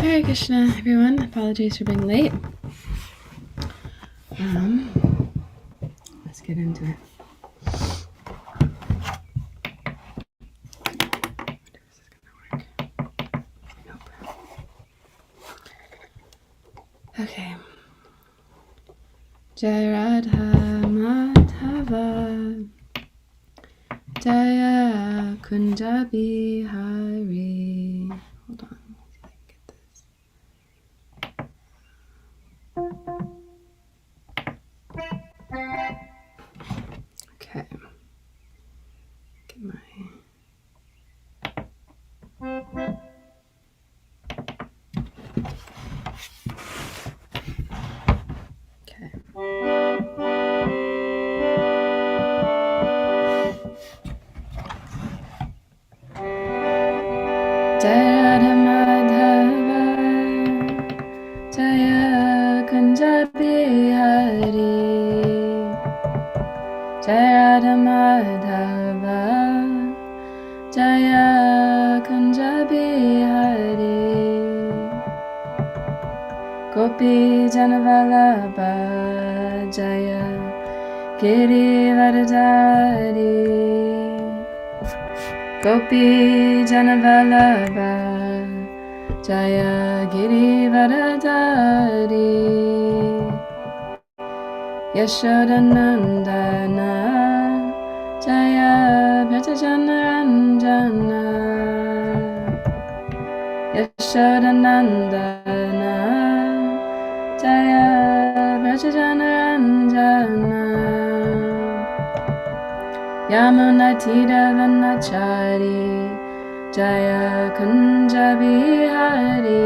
Hare Krishna, everyone. Apologies for being late. Let's get into it. Is this gonna work? Nope. Okay. Jai Radha Madhava Jaya Kunja Bihari. Hold on. Okay. Get my okay. Jaya Radha Madhava Jaya Kunja Bihari Jaya Radha Madhava Jaya Kunja Bihari Gopi Janavallabha Jaya Girivardhari Gopi Janavallabha Jaya Girivardhari Yashodanandana Jaya Bhajajanranjana Yashodanandana Jaya Bhajajanranjana Yamunatiravanachari Jaya Kunja Bihari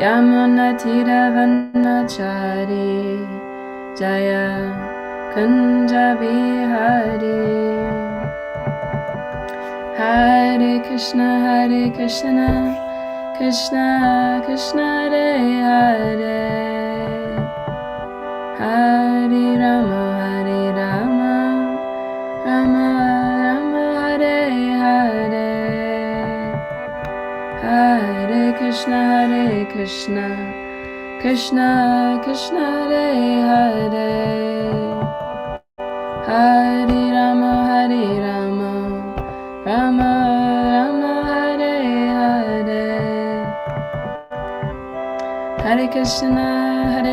Yamunatiravanachari Jaya Kunja Bihari Hare Krishna Krishna Krishna Hare Hare Hare Rama Rama Rama Hare Hare Hare Krishna Krishna Krishna Hare Hare Hare Rama Rama Rama Hare Hare Hare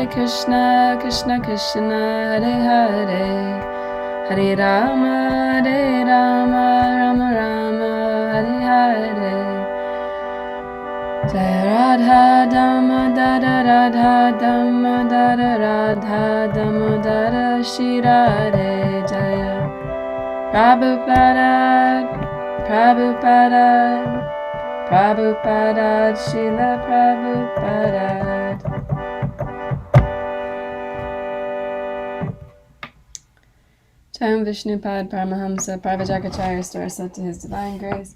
Krishna Krishna Krishna Hare Hare Hare Rama Rama Rama Hare Hare Jaya Radha Damodara Radha Damodara Radha Damodara Shri Radhe Jaya Prabhupada Srila Prabhupada Jayam Vishnupad Paramahamsa Parvajakacharya Starsa to His Divine Grace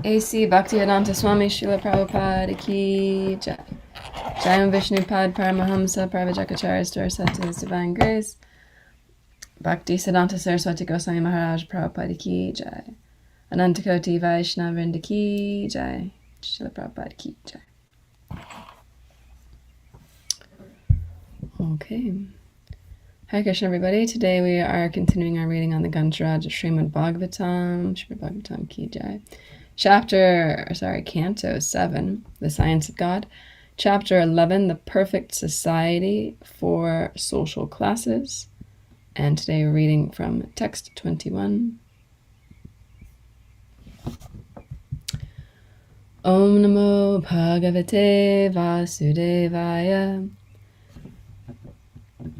A.C. Bhaktivedanta Swami Srila Prabhupada Ki Jai. Jayam Vishnupad Paramahamsa Parvajakacharya Starsa to His Divine Grace Bhakti Siddhanta Saraswati Goswami Maharaj Prabhupada Ki Jai. Anantakoti Vaishnavrinda Ki Jai. Srila Prabhupada Ki Jai. Okay. Hare Krishna, everybody. Today we are continuing our reading on the Gancharaj of Srimad Bhagavatam. Srimad Bhagavatam Ki Jai. Canto 7, The Science of God. Chapter 11, The Perfect Society for Social Classes. And today we're reading from text 21. Om Namo Bhagavate Vasudevaya.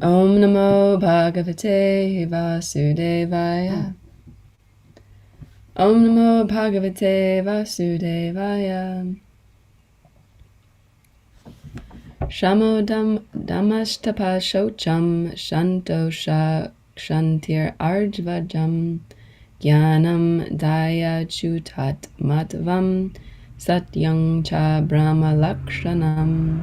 Om Namo Bhagavate Vasudevaya. Om Namo Bhagavate Vasudevaya. Shamo Damastapa Shocham Shantosha Kshantir Arjvajam Jnanam Daya Chutat Matvam Satyang Cha Brahma Lakshanam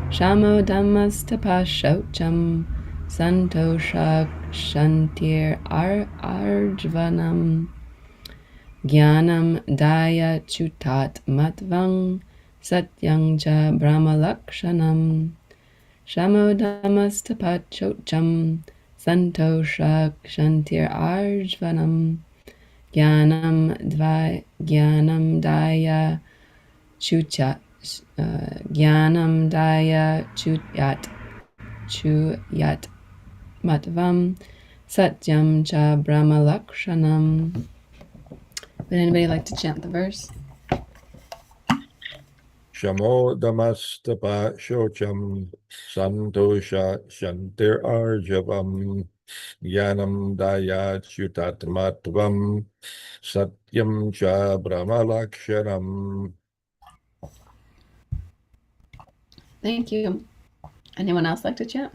Shamo Damastapa Shocham Santosha Kshantir Arjvanam Jnanam Daya Chutat Matvang Satyang Cha Brahma Lakshanam Shamodamastapat Chocham Santosha Kshantir Arjvanam Jnanam Daya Chuchat Jnanam Daya Chuyat Matvam Satyam Cha Brahma Lakshanam. Would anybody like to chant the verse? Shamo damastapa shocham santosha shantir arjavam yanam dayat yutatmatvam satyam cha brahmalaksharam. Thank you. Anyone else like to chant?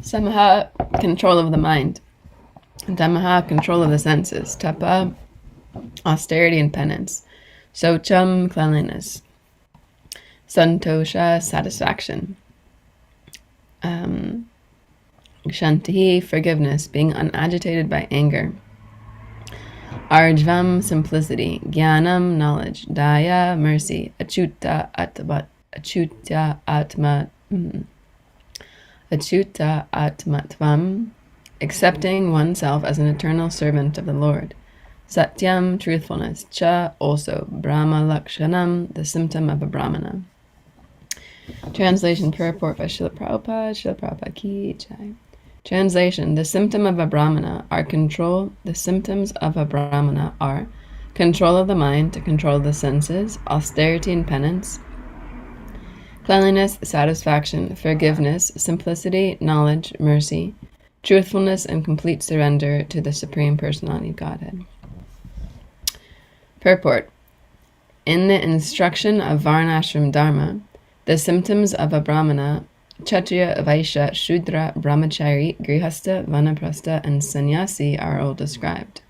Samaha, control of the mind. Dhammaha, control of the senses. Tapa, austerity and penance. Socham, cleanliness. Santosha, satisfaction. Kshanti, forgiveness, being unagitated by anger. Arjvam, simplicity. Jnanam, knowledge. Daya, mercy. Achyuta atmatvam, accepting oneself as an eternal servant of the Lord. Satyam, truthfulness. Cha, also. Brahma lakshanam, the symptom of a brahmana. Translation, purport by Srila Prabhupada ki jai. Translation, the symptom of a brahmana are control. The symptoms of a brahmana are control of the mind, to control the senses, austerity and penance, cleanliness, satisfaction, forgiveness, simplicity, knowledge, mercy, truthfulness, and complete surrender to the Supreme Personality of Godhead. Purport. In the instruction of Varnashram Dharma, the symptoms of a brahmana, Kshatriya, Vaishya, Shudra, Brahmachari, Grihastha, Vanaprastha, and Sannyasi are all described.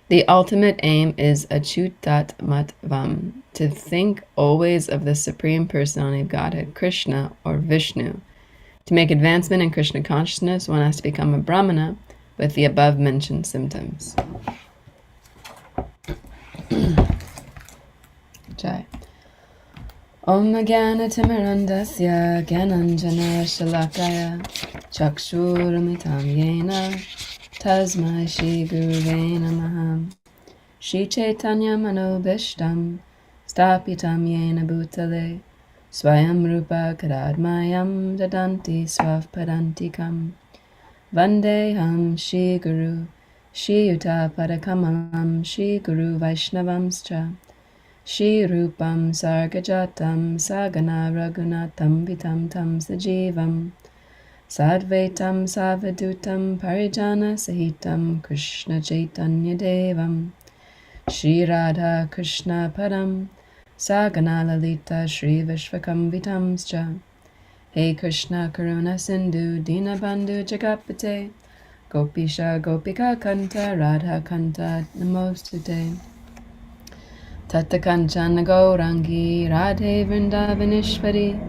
The ultimate aim is Achyutat Matvam, to think always of the Supreme Personality of Godhead, Krishna or Vishnu. To make advancement in Krishna consciousness, one has to become a brahmana with the above mentioned symptoms. Jai. Om Jnana-timirandasya Jnananjana Shalakaya Chakshuramitam Yena Tasmai Shri Guruve Namaha Shri Chaitanya Manobishtam Stapitam Yena Bhutale Swayam Rupa Kadadmayam Dadanti Swavpadantikam Vandeham Shri Guru Shri Yuta Padakamalam Shri Guru Vaishnavamscha Shri Rupam Sargajatam Sagana Raghunatam Vitam Tam Sajivam Sadvaitam Savadutam Parijana Sahitam Krishna Chaitanya Devam Shri Radha Krishna Padam Sagana Lalita Shri Vishvakam Vitamscha Hey Krishna Karuna Sindhu Dinabandhu Jagapate Gopisha Gopika Kanta Radha Kanta Namostute Tata Kanchana Gaurangi Radhe Vrindavanishvari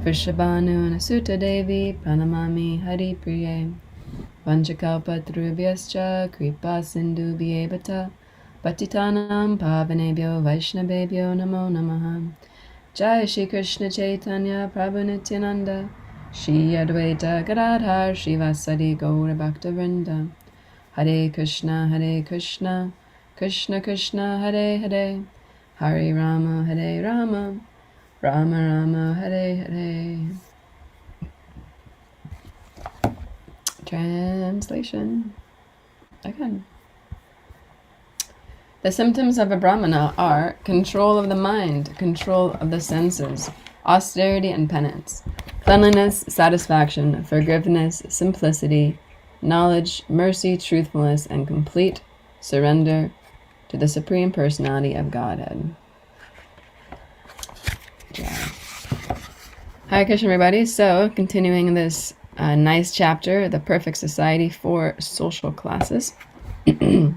Vrishabhanu Nasuta Devi Pranamami Hari Priye Vanchakalpatrubhyascha Kripa Sindhu Bhyebata Patitanam Pavanebhyo Vaishnavebhyo Namo Namaha Jai Shri Krishna Chaitanya Prabhu Nityananda Shri Advaita Gadadhar Srivasadi Gaura Bhakta Vrinda Hare Krishna Krishna Krishna Hare Hare Hare Rama Hare Rama Rama Rama Hare Hare. Translation. Again. The symptoms of a brahmana are control of the mind, control of the senses, austerity and penance, cleanliness, satisfaction, forgiveness, simplicity, knowledge, mercy, truthfulness, and complete surrender to the Supreme Personality of Godhead. Hare Krishna, everybody. So, continuing this nice chapter, The Perfect Society for Social Classes. I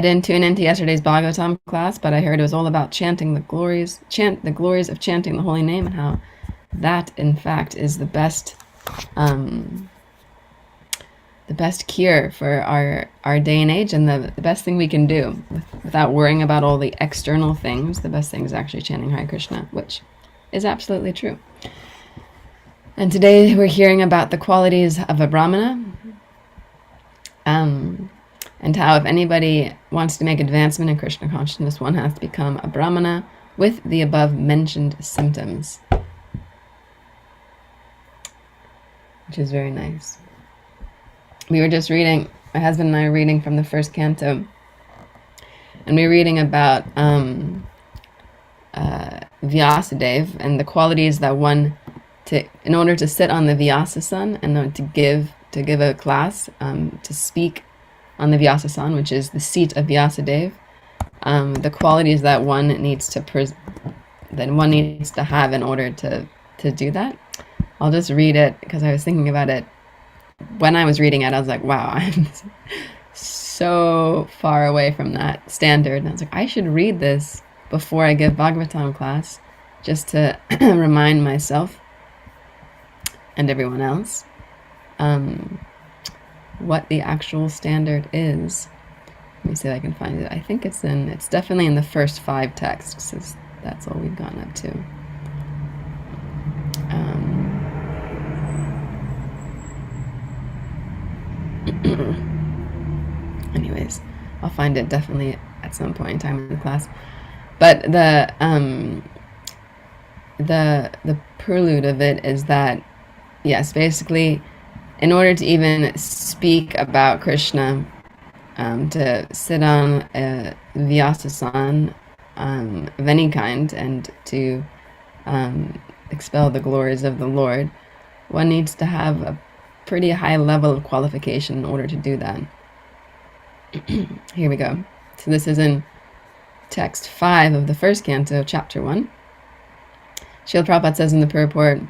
didn't tune into yesterday's Bhagavatam class, but I heard it was all about chanting the glories of chanting the holy name and how that in fact is the best cure for our day and age, and the best thing we can do without worrying about all the external things. The best thing is actually chanting Hare Krishna, which is absolutely true. And today we're hearing about the qualities of a Brahmana, and how if anybody wants to make advancement in Krishna consciousness, one has to become a Brahmana with the above mentioned symptoms, which is very nice. We were just reading, my husband and I are reading from the first canto, and we were reading about Vyasadeva and the qualities that one, in order to sit on the Vyasasan and to give a class, to speak on the Vyasasan, which is the seat of Vyasadeva, the qualities that one needs to have in order to do that. I'll just read it because I was thinking about it. When I was reading it, I was like, wow, I'm so far away from that standard. And I was like, I should read this before I give Bhagavatam class, just to remind myself and everyone else what the actual standard is. Let me see if I can find it. I think it's definitely in the first 5 texts. That's all we've gone up to. Anyways, I'll find it definitely at some point in time in the class. But the prelude of it is that, yes, basically, in order to even speak about Krishna, to sit on a Vyasasan of any kind and to expel the glories of the Lord, one needs to have a pretty high level of qualification in order to do that. Here we go. So this is in text 5 of the first canto, chapter 1. Srila Prabhupada says in the purport,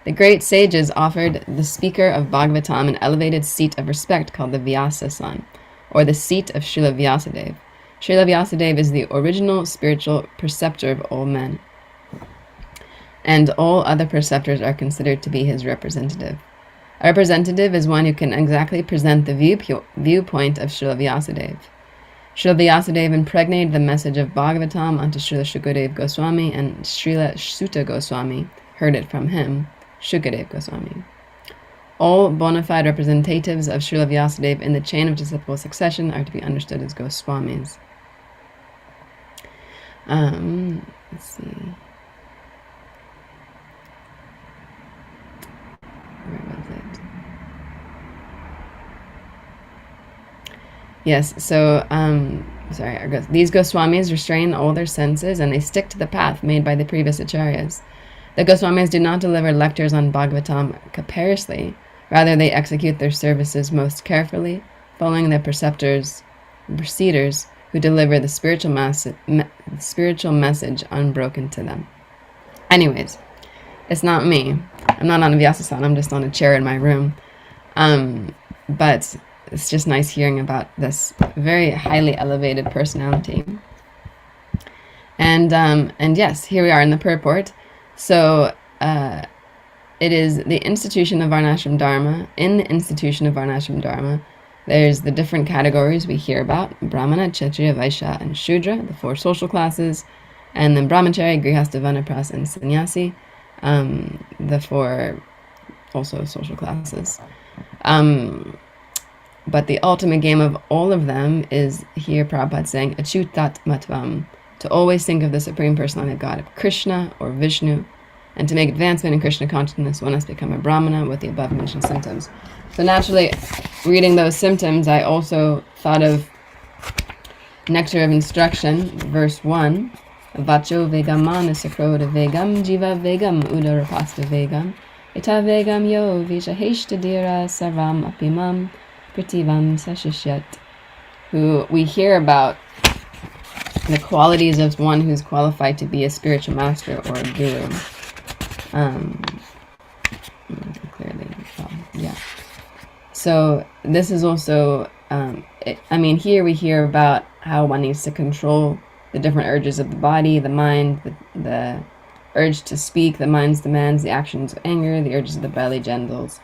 the great sages offered the speaker of Bhagavatam an elevated seat of respect called the Vyasasan, or the seat of Srila Vyasadeva. Srila Vyasadeva is the original spiritual preceptor of all men, and all other preceptors are considered to be his representative. A representative is one who can exactly present the viewpoint of Srila Vyasadeva. Srila Vyasadeva impregnated the message of Bhagavatam onto Srila Shukadeva Goswami, and Srila Suta Goswami heard it from him, Shukadeva Goswami. All bona fide representatives of Srila Vyasadeva in the chain of disciple succession are to be understood as Goswamis. Let's see. Where was it? Yes, so, these Goswamis restrain all their senses and they stick to the path made by the previous acharyas. The Goswamis do not deliver lectures on Bhagavatam capariously, rather they execute their services most carefully, following their preceders who deliver the spiritual message unbroken to them. Anyways, it's not me. I'm not on a Vyasasan, I'm just on a chair in my room. But it's just nice hearing about this very highly elevated personality. And yes, here we are in the purport. So it is the institution of Varnashram Dharma. In the institution of Varnashram Dharma, there's the different categories we hear about: Brahmana, Kshatriya, Vaishya, and Shudra, the 4 social classes, and then Brahmachari, Grihastha, Vanaprastha, and Sannyasi, the 4 also social classes. But the ultimate game of all of them is here Prabhupada saying, Achutat Matvam, to always think of the Supreme Personality of God, Krishna or Vishnu, and to make advancement in Krishna consciousness, one has become a Brahmana with the above mentioned symptoms. So naturally, reading those symptoms, I also thought of Nectar of Instruction, verse 1, Vacho vegam manasakroda vegam, jiva vegam udarapasta vegam, ita vegam yo vishaheshtadira sarvam apimam, Prativam Sashishyat, who we hear about the qualities of one who's qualified to be a spiritual master or a guru. So this is also, here we hear about how one needs to control the different urges of the body, the mind, the urge to speak, the mind's demands, the actions of anger, the urges of the belly, genitals,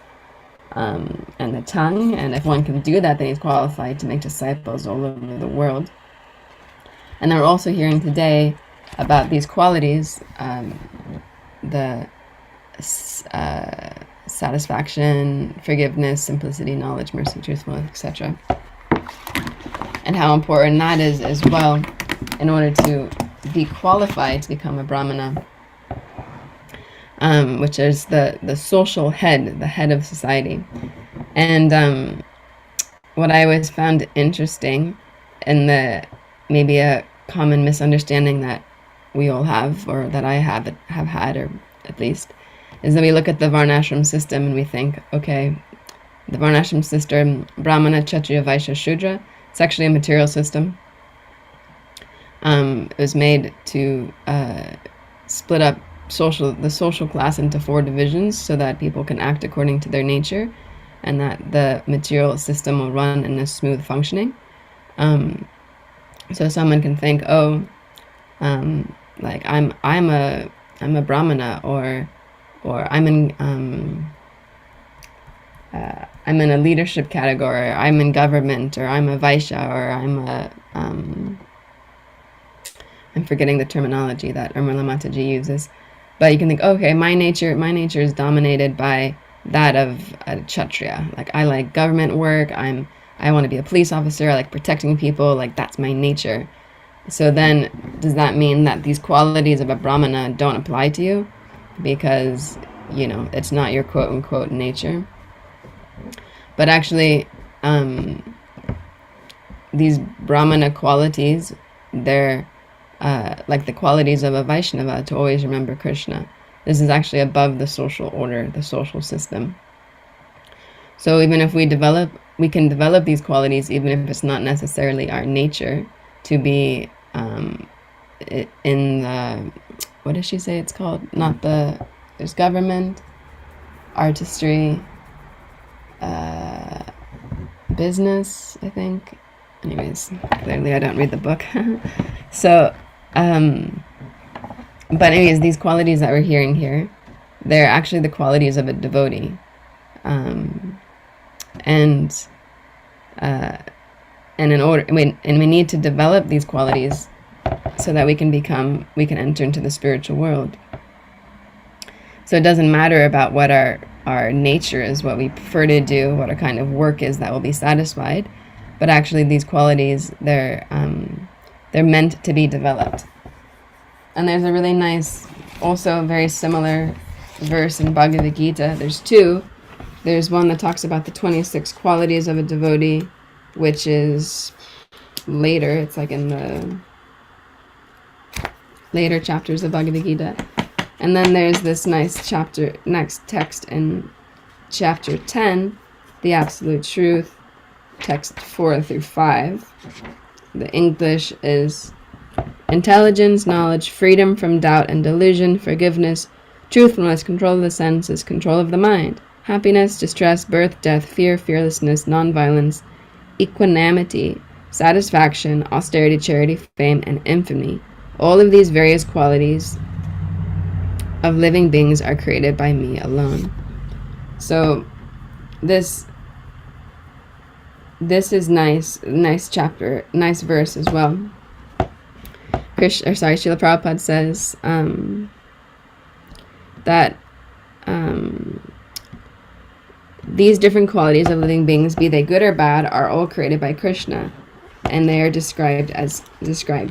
and the tongue. And if one can do that, then he's qualified to make disciples all over the world. And then we're also hearing today about these qualities, the satisfaction, forgiveness, simplicity, knowledge, mercy, truthfulness, etc. And how important that is as well in order to be qualified to become a Brahmana, which is the social head, the head of society. And what I always found interesting, and maybe a common misunderstanding that we all have, or that I have had, or at least, is that we look at the Varnashram system and we think, okay, the Varnashram system, Brahmana, Kshatriya, Vaishya, Shudra, it's actually a material system. It was made to split up the social class into 4 divisions so that people can act according to their nature, and that the material system will run in a smooth functioning. So someone can think, oh, like I'm a Brahmana, or I'm in a leadership category, or I'm in government, or I'm a Vaishya, or I'm forgetting the terminology that Urmila Mataji uses. But you can think, okay, my nature is dominated by that of a Kshatriya. Like, I like government work, I want to be a police officer, I like protecting people, like that's my nature. So then, does that mean that these qualities of a Brahmana don't apply to you? Because, it's not your quote-unquote nature. But actually, these Brahmana qualities, they're like the qualities of a Vaishnava, to always remember Krishna. This is actually above the social order, the social system. So even if we can develop these qualities, even if it's not necessarily our nature, to be in the, what does she say it's called? There's government, artistry, business, I think. Anyways, clearly I don't read the book. So, but anyways, these qualities that we're hearing here, they're actually the qualities of a devotee. And we need to develop these qualities so that we can enter into the spiritual world. So it doesn't matter about what our nature is, what we prefer to do, what our kind of work is that will be satisfied, but actually these qualities, they're meant to be developed. And there's a really nice, also very similar verse in Bhagavad Gita. There's 2. There's one that talks about the 26 qualities of a devotee, which is later. It's like in the later chapters of Bhagavad Gita. And then there's this next text in chapter 10, the Absolute Truth, text 4-5. The English is intelligence, knowledge, freedom from doubt and delusion, forgiveness, truthfulness, control of the senses, control of the mind, happiness, distress, birth, death, fear, fearlessness, nonviolence, equanimity, satisfaction, austerity, charity, fame, and infamy. All of these various qualities of living beings are created by me alone. So this is nice chapter, nice verse as well. Srila Prabhupada says that these different qualities of living beings, be they good or bad, are all created by Krishna, and they are described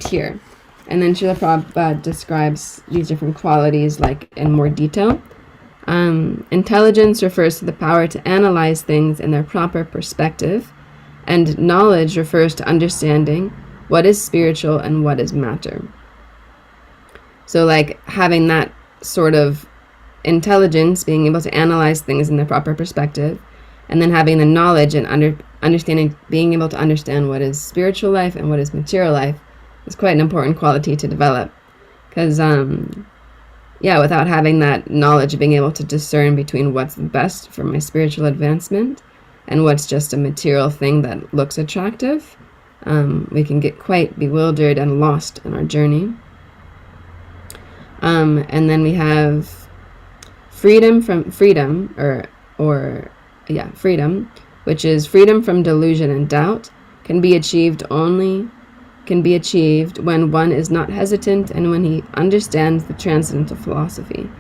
here. And then Srila Prabhupada describes these different qualities like in more detail. Intelligence refers to the power to analyze things in their proper perspective, and knowledge refers to understanding what is spiritual and what is matter. So like having that sort of intelligence, being able to analyze things in their proper perspective, and then having the knowledge and understanding, being able to understand what is spiritual life and what is material life, is quite an important quality to develop. Because without having that knowledge of being able to discern between what's the best for my spiritual advancement and what's just a material thing that looks attractive, we can get quite bewildered and lost in our journey. And then we have freedom, which is freedom from delusion and doubt, can be achieved when one is not hesitant and when he understands the transcendental philosophy.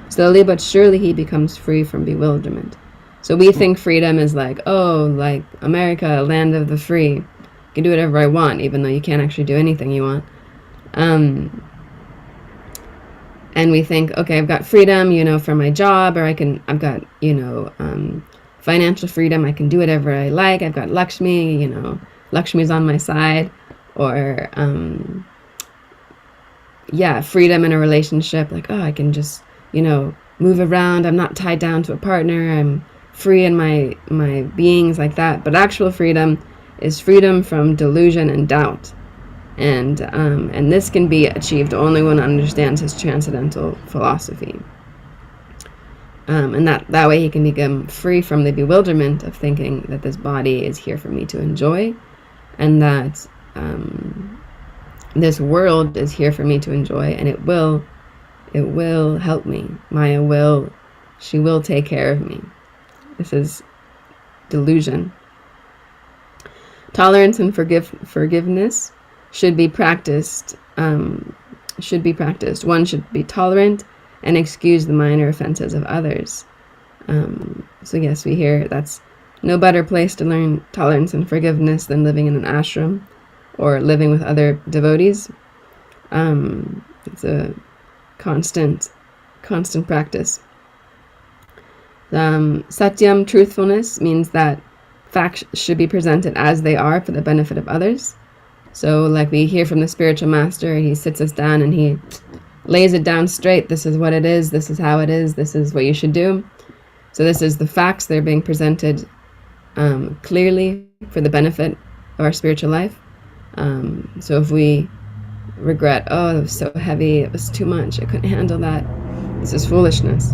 Slowly but surely he becomes free from bewilderment. So we think freedom is like, oh, like America, land of the free. I can do whatever I want, even though you can't actually do anything you want. And we think, okay, I've got freedom, for my job, or I've got, financial freedom. I can do whatever I like. I've got Lakshmi, Lakshmi's on my side. Or, freedom in a relationship. Like, oh, I can just, move around. I'm not tied down to a partner. I'm free in my beings like that. But actual freedom is freedom from delusion and doubt. And this can be achieved only when one understands his transcendental philosophy. And that way he can become free from the bewilderment of thinking that this body is here for me to enjoy, and that this world is here for me to enjoy, and it will help me. Maya she will take care of me. This is delusion. Tolerance and forgiveness should be practiced. One should be tolerant and excuse the minor offenses of others. So yes, we hear that's no better place to learn tolerance and forgiveness than living in an ashram or living with other devotees. It's a constant practice. Satyam, truthfulness, means that facts should be presented as they are for the benefit of others. So like we hear from the spiritual master, he sits us down and he lays it down straight. This is what it is. This is how it is. This is what you should do. So this is the facts. They're being presented clearly for the benefit of our spiritual life. So if we regret, oh, it was so heavy, it was too much, I couldn't handle that, this is foolishness.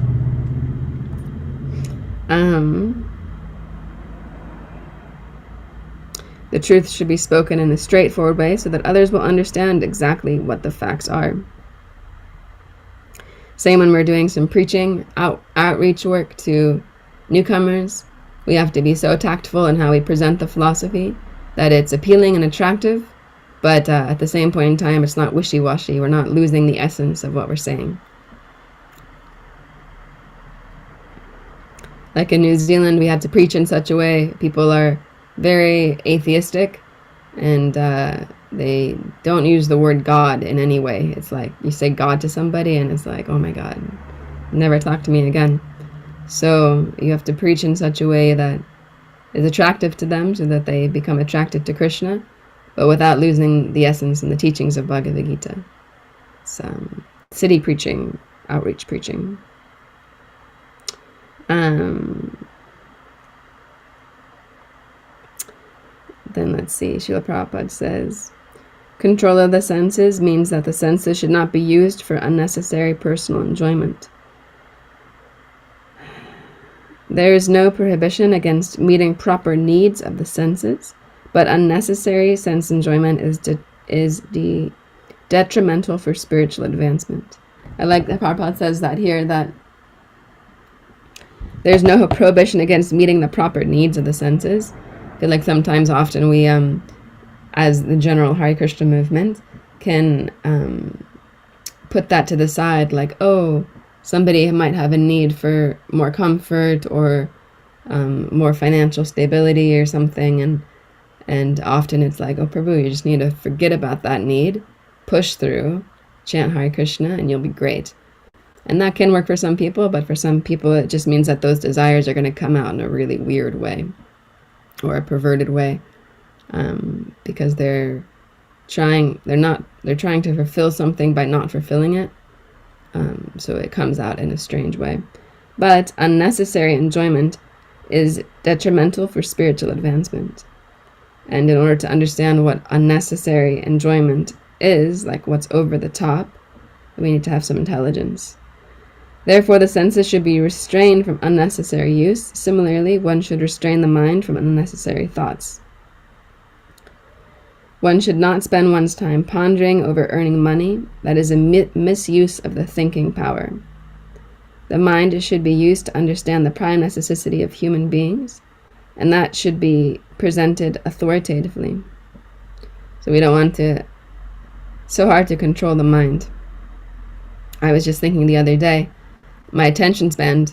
The truth should be spoken in a straightforward way so that others will understand exactly what the facts are. Same when we're doing some preaching, outreach work to newcomers. We have to be so tactful in how we present the philosophy that it's appealing and attractive, but at the same point in time, it's not wishy-washy. We're not losing the essence of what we're saying. Like in New Zealand, we had to preach in such a way. People are very atheistic, and they don't use the word God in any way. It's like you say God to somebody and it's like, oh my God, never talk to me again. So you have to preach in such a way that is attractive to them so that they become attracted to Krishna, but without losing the essence and the teachings of Bhagavad Gita. It's city preaching, outreach preaching. Then let's see, Srila Prabhupada says, control of the senses means that the senses should not be used for unnecessary personal enjoyment. There is no prohibition against meeting proper needs of the senses, but unnecessary sense enjoyment is detrimental for spiritual advancement. I like that Prabhupada says that here, that there's no prohibition against meeting the proper needs of the senses. I feel like sometimes, often we, as the general Hare Krishna movement, can put that to the side, like, oh, somebody might have a need for more comfort or more financial stability or something, and often it's like, oh, Prabhu, you just need to forget about that need, push through, chant Hare Krishna, and you'll be great. And that can work for some people, but for some people it just means that those desires are going to come out in a really weird way or a perverted way, because they're trying to fulfill something by not fulfilling it. So it comes out in a strange way. But unnecessary enjoyment is detrimental for spiritual advancement. And in order to understand what unnecessary enjoyment is, like what's over the top, we need to have some intelligence. Therefore, the senses should be restrained from unnecessary use. Similarly, one should restrain the mind from unnecessary thoughts. One should not spend one's time pondering over earning money. That is a misuse of the thinking power. The mind should be used to understand the prime necessity of human beings, and that should be presented authoritatively. So we don't want to so hard to control the mind. I was just thinking the other day, my attention span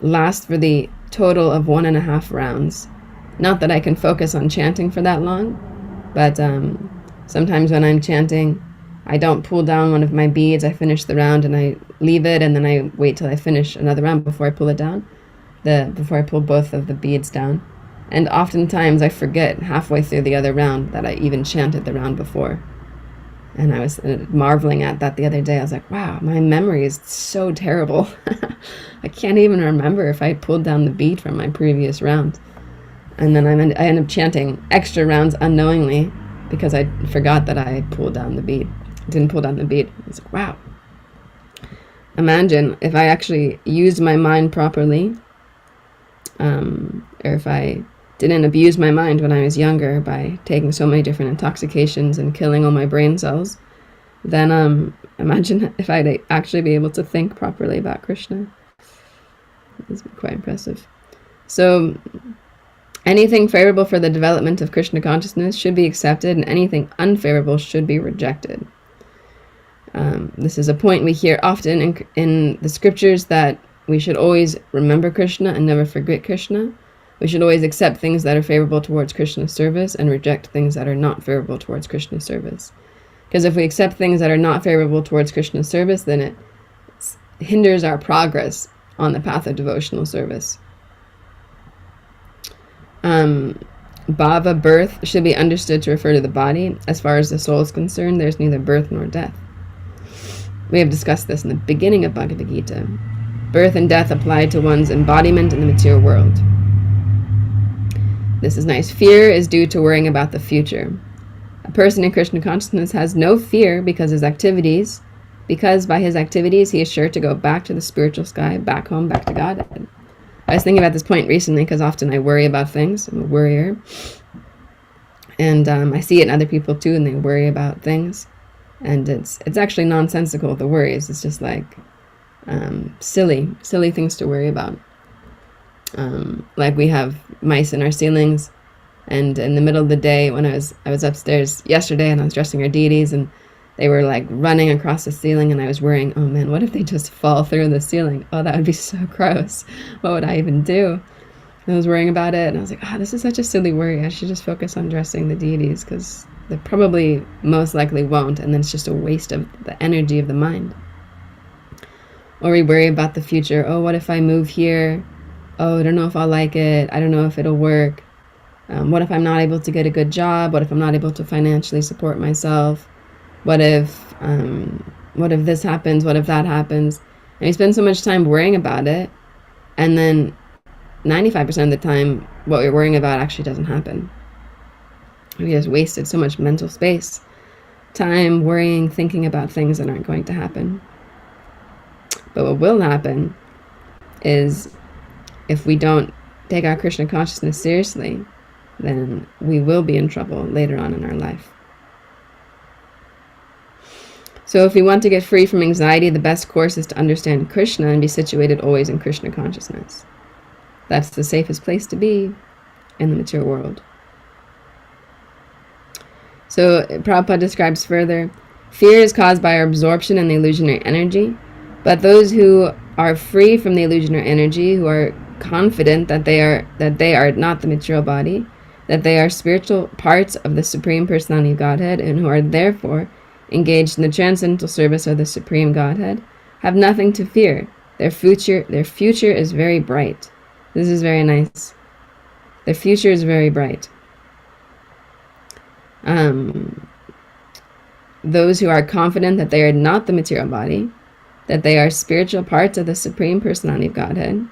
lasts for the total of 1.5 rounds. Not that I can focus on chanting for that long, but sometimes when I'm chanting, I don't pull down one of my beads. I finish the round and I leave it, and then I wait till I finish another round before I pull it down, before I pull both of the beads down. And oftentimes I forget halfway through the other round that I even chanted the round before. And I was marveling at that the other day. I was like, wow, my memory is so terrible. I can't even remember if I pulled down the bead from my previous round. And then I end up chanting extra rounds unknowingly because I forgot that I pulled down the bead. Didn't pull down the bead. I was like, wow. Imagine if I actually used my mind properly, or if I didn't abuse my mind when I was younger by taking so many different intoxications and killing all my brain cells, then imagine if I'd actually be able to think properly about Krishna. This would be quite impressive. So anything favorable for the development of Krishna consciousness should be accepted, and anything unfavorable should be rejected. This is a point we hear often in the scriptures, that we should always remember Krishna and never forget Krishna. We should always accept things that are favorable towards Krishna's service and reject things that are not favorable towards Krishna's service. Because if we accept things that are not favorable towards Krishna's service, then it hinders our progress on the path of devotional service. Bhava, birth, should be understood to refer to the body. As far as the soul is concerned, there's neither birth nor death. We have discussed this in the beginning of Bhagavad Gita. Birth and death apply to one's embodiment in the material world. This is nice. Fear is due to worrying about the future. A person in Krishna consciousness has no fear because by his activities he is sure to go back to the spiritual sky, back home, back to God. I was thinking about this point recently because often I worry about things. I'm a worrier. And I see it in other people too, and they worry about things. And it's actually nonsensical, the worries. It's just like silly things to worry about. Like we have mice in our ceilings, and in the middle of the day when I was upstairs yesterday and I was dressing our deities, and they were like running across the ceiling, and I was worrying, oh man, what if they just fall through the ceiling? Oh, that would be so gross. What would I even do? And I was worrying about it, and I was like, this is such a silly worry. I should just focus on dressing the deities, because they probably most likely won't, and then it's just a waste of the energy of the mind. Or we worry about the future. Oh, what if I move here? Oh, I don't know if I'll like it. I don't know if it'll work. What if I'm not able to get a good job? What if I'm not able to financially support myself? What if this happens? What if that happens? And we spend so much time worrying about it, and then 95% of the time, what we're worrying about actually doesn't happen. We just wasted so much mental space, time worrying, thinking about things that aren't going to happen. But what will happen is, if we don't take our Krishna consciousness seriously, then we will be in trouble later on in our life. So if we want to get free from anxiety, the best course is to understand Krishna and be situated always in Krishna consciousness. That's the safest place to be in the material world. So Prabhupada describes further, fear is caused by our absorption in the illusionary energy, but those who are free from the illusionary energy, who are confident that they are not the material body, that they are spiritual parts of the Supreme Personality of Godhead, and who are therefore engaged in the transcendental service of the Supreme Godhead, have nothing to fear. Their future is very bright. This is very nice. Their future is very bright. Those who are confident that they are not the material body, that they are spiritual parts of the Supreme Personality of Godhead,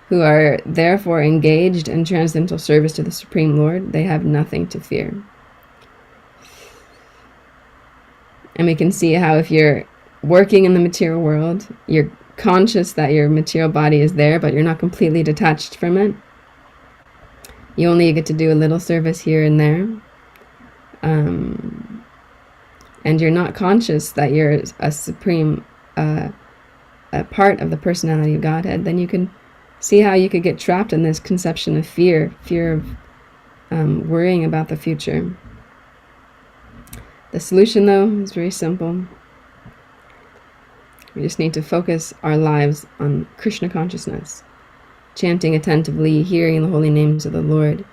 who are therefore engaged in transcendental service to the Supreme Lord, they have nothing to fear. And we can see how if you're working in the material world, you're conscious that your material body is there, but you're not completely detached from it. You only get to do a little service here and there. and you're not conscious that you're a supreme a part of the personality of Godhead, then you can see how you could get trapped in this conception of fear of worrying about the future. The solution, though, is very simple. We just need to focus our lives on Krishna consciousness, chanting attentively, hearing the holy names of the Lord,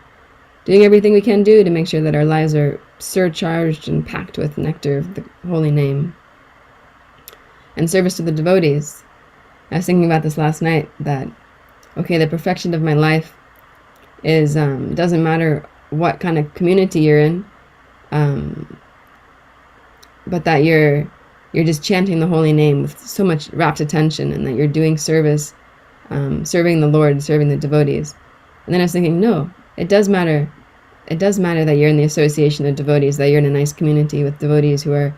doing everything we can do to make sure that our lives are surcharged and packed with nectar of the holy name. And service to the devotees. I was thinking about this last night, that, okay, the perfection of my life is, doesn't matter what kind of community you're in, but that you're just chanting the holy name with so much rapt attention, and that you're doing service, serving the Lord, serving the devotees. And then I was thinking, no, it does matter. It does matter that you're in the association of devotees, that you're in a nice community with devotees who are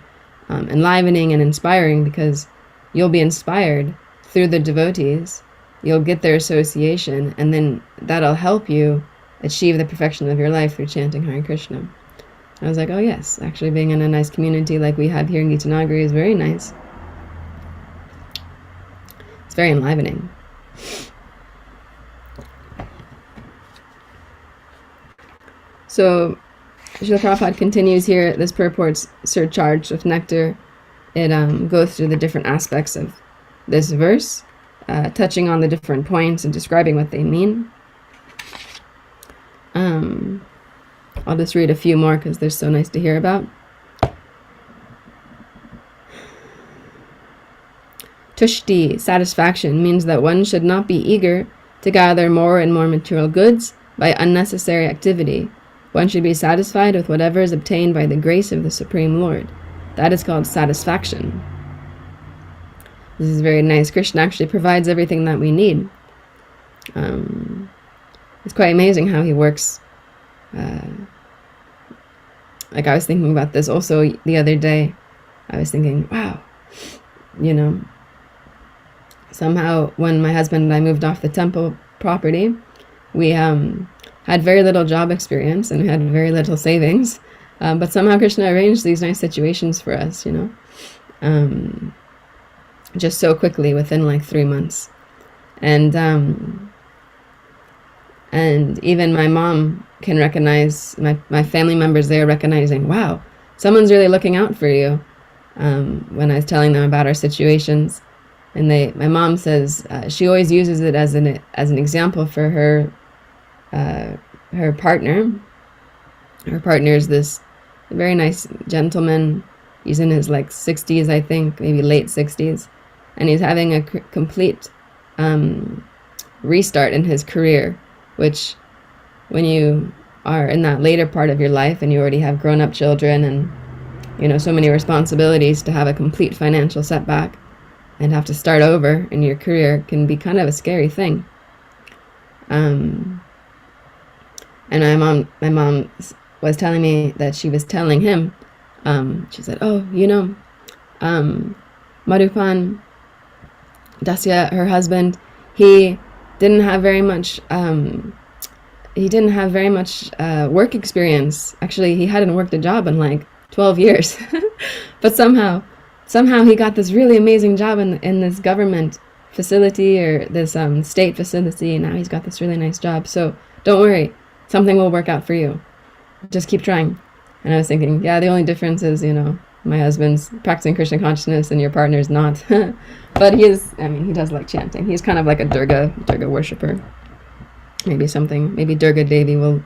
enlivening and inspiring, because you'll be inspired through the devotees. You'll get their association, and then that'll help you achieve the perfection of your life through chanting Hare Krishna. I was like, oh yes, actually being in a nice community like we have here in Gita Nagari is very nice. It's very enlivening. So Srila Prabhupada continues here. This purport's surcharged with nectar. It goes through the different aspects of this verse, touching on the different points and describing what they mean. I'll just read a few more because they're so nice to hear about. Tushti, satisfaction, means that one should not be eager to gather more and more material goods by unnecessary activity. One should be satisfied with whatever is obtained by the grace of the Supreme Lord. That is called satisfaction. This is very nice. Krishna actually provides everything that we need. It's quite amazing how he works. Like I was thinking about this also the other day. I was thinking, wow, somehow when my husband and I moved off the temple property, we had very little job experience and we had very little savings. But somehow Krishna arranged these nice situations for us, just so quickly within like 3 months. And even my mom can recognize, my family members there recognizing, wow, someone's really looking out for you, when I was telling them about our situations. And my mom says she always uses it as an example for her partner. Her partner is this very nice gentleman. He's in his 60s, I think, maybe late 60s. And he's having a complete restart in his career, which when you are in that later part of your life and you already have grown-up children and, so many responsibilities, to have a complete financial setback and have to start over in your career can be kind of a scary thing. And my mom was telling me that she was telling him, she said, oh, Madhupan Dasya, her husband, he didn't have very much work experience. Actually, he hadn't worked a job in 12 years. But somehow he got this really amazing job in this government facility, or this state facility, and now he's got this really nice job. So don't worry, something will work out for you. Just keep trying. And I was thinking, yeah, the only difference is, my husband's practicing Krishna consciousness and your partner's not. But he does like chanting. He's kind of like a Durga worshiper. Maybe Durga Devi will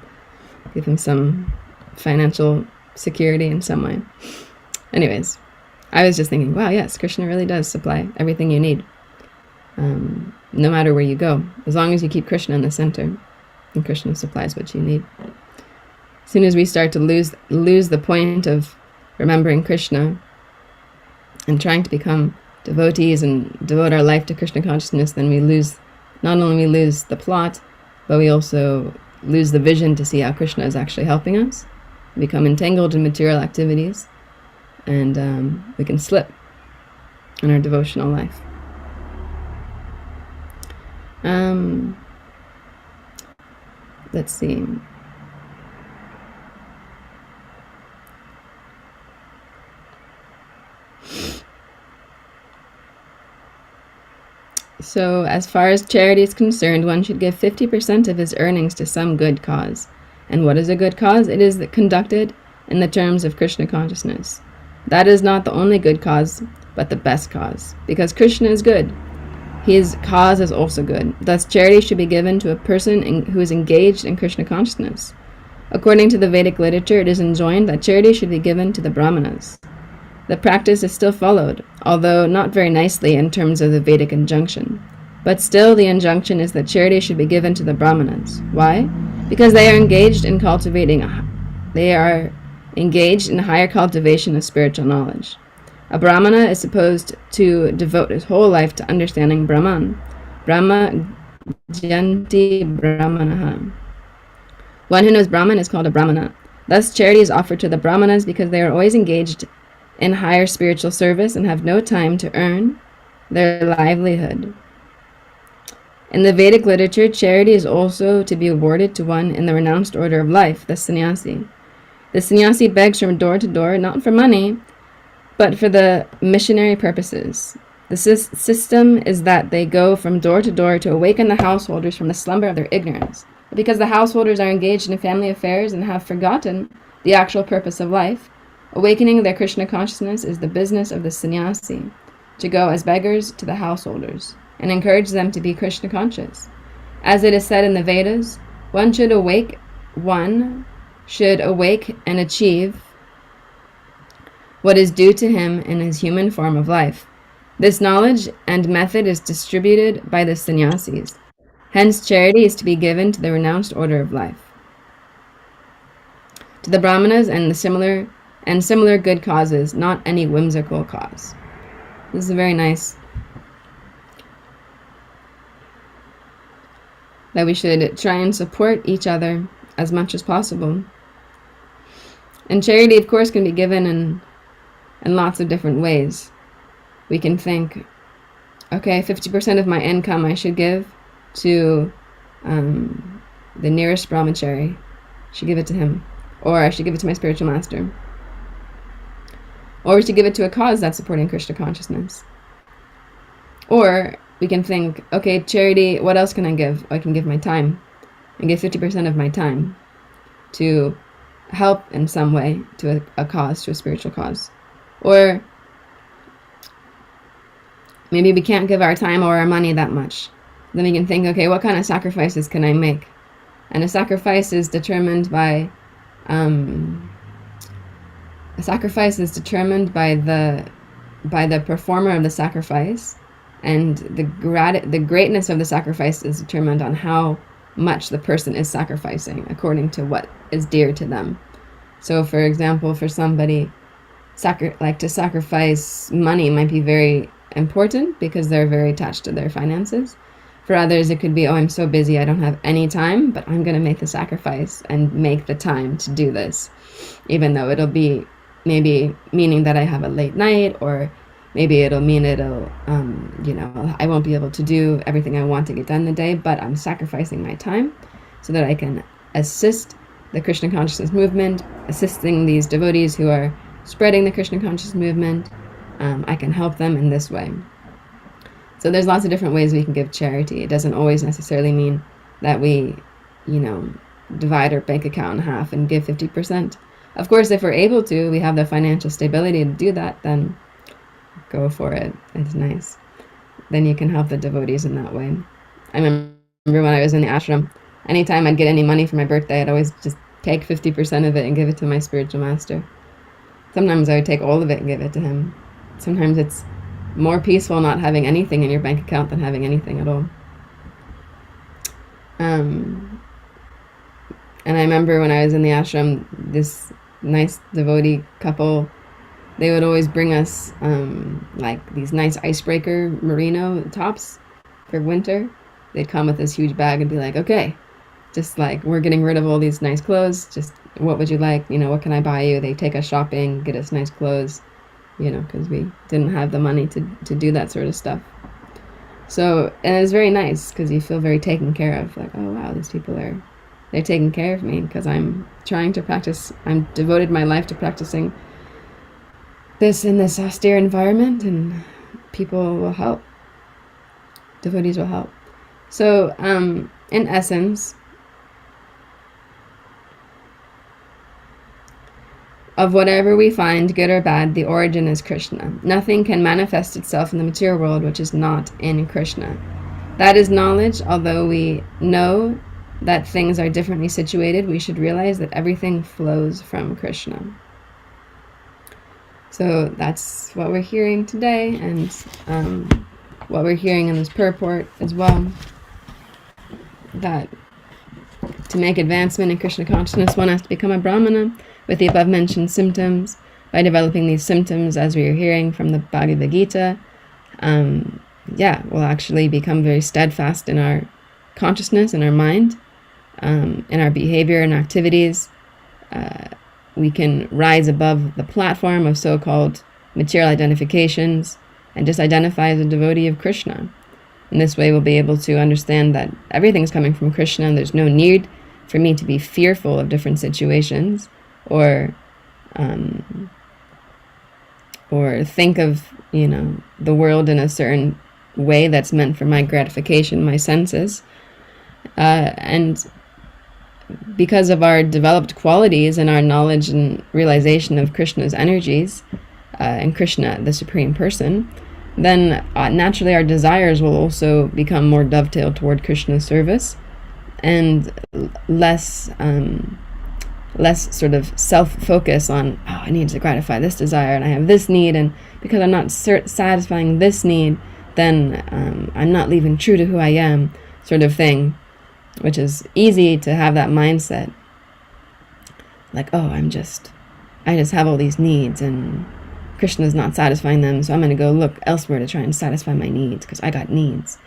give him some financial security in some way. Anyways, I was just thinking, wow, yes, Krishna really does supply everything you need. No matter where you go, as long as you keep Krishna in the center, and Krishna supplies what you need. As soon as we start to lose the point of remembering Krishna and trying to become devotees and devote our life to Krishna consciousness, then not only we lose the plot, but we also lose the vision to see how Krishna is actually helping us. We become entangled in material activities, and we can slip in our devotional life. Let's see. So, as far as charity is concerned, one should give 50% of his earnings to some good cause. And what is a good cause? It is conducted in the terms of Krishna consciousness. That is not the only good cause, but the best cause. Because Krishna is good, his cause is also good. Thus, charity should be given to a person who is engaged in Krishna consciousness. According to the Vedic literature, it is enjoined that charity should be given to the Brahmanas. The practice is still followed, although not very nicely in terms of the Vedic injunction. But still, the injunction is that charity should be given to the Brahmanas. Why? Because they are engaged in higher cultivation of spiritual knowledge. A Brahmana is supposed to devote his whole life to understanding Brahman. Brahma Janti Brahmanaha. One who knows Brahman is called a Brahmana. Thus, charity is offered to the Brahmanas because they are always engaged in higher spiritual service and have no time to earn their livelihood. In the Vedic literature, charity is also to be awarded to one in the renounced order of life, the sannyasi. The sannyasi begs from door to door, not for money, but for the missionary purposes. The system is that they go from door to door to awaken the householders from the slumber of their ignorance. But because the householders are engaged in family affairs and have forgotten the actual purpose of life, awakening their Krishna consciousness is the business of the sannyasi, to go as beggars to the householders and encourage them to be Krishna conscious. As it is said in the Vedas, one should awake and achieve what is due to him in his human form of life. This knowledge and method is distributed by the sannyasis. Hence, charity is to be given to the renounced order of life, to the brahmanas and similar good causes, not any whimsical cause. This is very nice. That we should try and support each other as much as possible. And charity, of course, can be given in lots of different ways. We can think, okay, 50% of my income I should give to the nearest brahmachari. I should give it to him. Or I should give it to my spiritual master. Or we should give it to a cause that's supporting Krishna consciousness. Or we can think, okay, charity, what else can I give? I can give my time. I give 50% of my time to help in some way to a cause, to a spiritual cause. Or maybe we can't give our time or our money that much. Then we can think, okay, what kind of sacrifices can I make? And a sacrifice is determined by the performer of the sacrifice, and the greatness of the sacrifice is determined on how much the person is sacrificing according to what is dear to them. So, for example, for somebody, to sacrifice money might be very important because they're very attached to their finances. For others, it could be, oh, I'm so busy, I don't have any time, but I'm going to make the sacrifice and make the time to do this, even though it'll be maybe meaning that I have a late night, or maybe it'll mean I won't be able to do everything I want to get done in the day, but I'm sacrificing my time so that I can assist the Krishna consciousness movement, assisting these devotees who are spreading the Krishna consciousness movement. I can help them in this way. So there's lots of different ways we can give charity. It doesn't always necessarily mean that we, divide our bank account in half and give 50%. Of course, if we're able to, we have the financial stability to do that, then go for it. It's nice. Then you can help the devotees in that way. I remember when I was in the ashram, anytime I'd get any money for my birthday, I'd always just take 50% of it and give it to my spiritual master. Sometimes I would take all of it and give it to him. Sometimes it's more peaceful not having anything in your bank account than having anything at all. And I remember when I was in the ashram, this nice devotee couple, they would always bring us these nice icebreaker merino tops for winter. They'd come with this huge bag and be like, okay, just we're getting rid of all these nice clothes, just what would you like, what can I buy you? They take us shopping, get us nice clothes, because we didn't have the money to do that sort of stuff. So, and it's very nice because you feel very taken care of, oh wow, these people they're taking care of me because I'm trying to practice, I'm devoted my life to practicing this in this austere environment, and people will help devotees will help. So, in essence, of whatever we find, good or bad, the origin is Krishna. Nothing can manifest itself in the material world which is not in Krishna. That is knowledge. Although we know that things are differently situated, we should realize that everything flows from Krishna. So that's what we're hearing today, and what we're hearing in this purport as well, that to make advancement in Krishna consciousness, one has to become a Brahmana with the above mentioned symptoms. By developing these symptoms, as we are hearing from the Bhagavad Gita, we'll actually become very steadfast in our consciousness, in our mind, in our behavior and activities. We can rise above the platform of so-called material identifications and just identify as a devotee of Krishna. In this way, we'll be able to understand that everything's coming from Krishna, and there's no need for me to be fearful of different situations, or think of, the world in a certain way that's meant for my gratification, my senses. And because of our developed qualities and our knowledge and realization of Krishna's energies, and Krishna, the Supreme Person, then naturally our desires will also become more dovetailed toward Krishna's service, and less sort of self-focus on, I need to gratify this desire and I have this need, and because I'm not satisfying this need, then I'm not leaving true to who I am, sort of thing, which is easy to have that mindset, like, I just have all these needs and Krishna's not satisfying them, so I'm going to go look elsewhere to try and satisfy my needs because I got needs.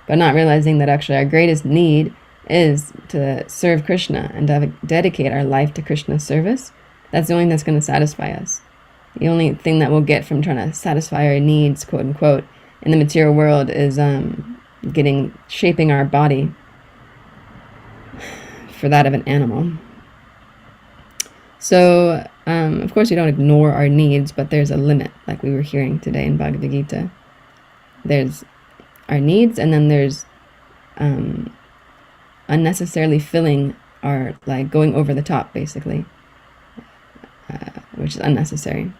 But not realizing that actually our greatest need is to serve Krishna and to dedicate our life to Krishna's service. That's the only thing that's going to satisfy us. The only thing that we'll get from trying to satisfy our needs, quote unquote, in the material world is shaping our body for that of an animal. So, of course, we don't ignore our needs, but there's a limit, like we were hearing today in Bhagavad Gita. There's our needs, and then there's unnecessarily filling our, like, going over the top, basically, which is unnecessary.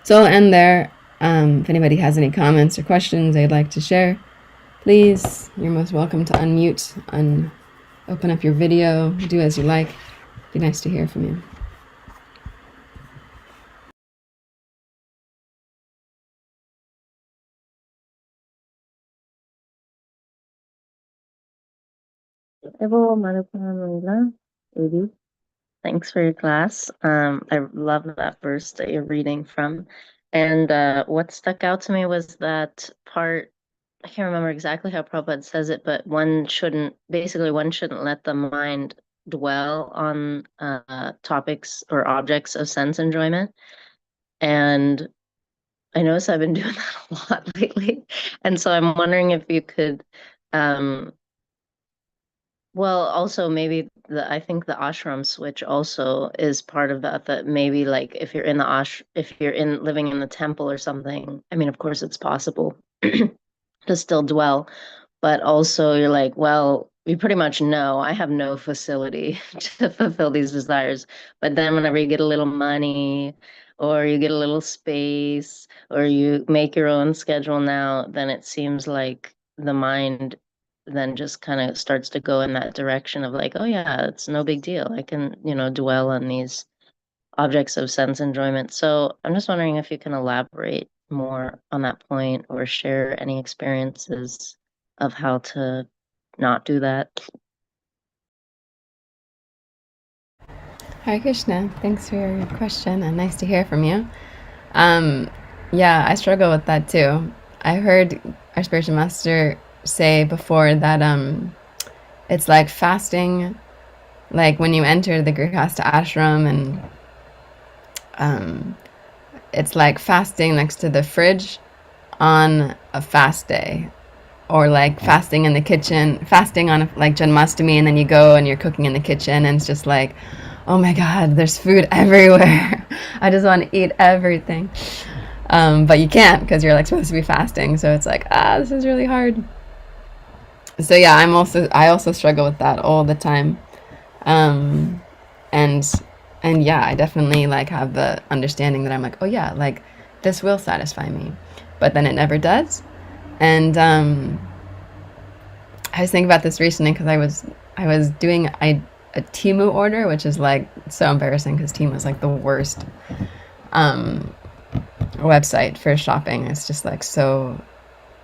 So I'll end there. If anybody has any comments or questions they'd like to share, please, you're most welcome to unmute and open up your video, do as you like. Be nice to hear from you. Thanks for your class. I love that verse that you're reading from. And what stuck out to me was that part, I can't remember exactly how Prabhupada says it, but one shouldn't let the mind dwell on topics or objects of sense enjoyment. And I notice I've been doing that a lot lately. And so I'm wondering if you could, also maybe I think the ashram switch also is part of that maybe, like, if you're living in the temple or something, I mean, of course it's possible to still dwell, but also you're like, well, you pretty much know I have no facility to fulfill these desires. But then whenever you get a little money, or you get a little space, or you make your own schedule now, then it seems like the mind then just kind of starts to go in that direction of like, oh yeah, it's no big deal. I can, dwell on these objects of sense enjoyment. So I'm just wondering if you can elaborate more on that point or share any experiences of how to not do that. Hare Krishna, thanks for your question and nice to hear from you. I struggle with that too. I heard our spiritual master say before that it's like fasting, like when you enter the Grihastha ashram, and it's like fasting next to the fridge on a fast day, or like fasting in the kitchen, fasting on like Janmashtami, and then you go and you're cooking in the kitchen and it's just like, oh my god, there's food everywhere. I just want to eat everything. But you can't because you're like supposed to be fasting. So it's like, this is really hard. So yeah, I also struggle with that all the time. Um, and and yeah, I definitely like have the understanding that I'm like, oh yeah, like this will satisfy me, but then it never does. And I was thinking about this recently because I was doing a Timu order, which is like so embarrassing because Timu is like the worst um, website for shopping. It's just like so.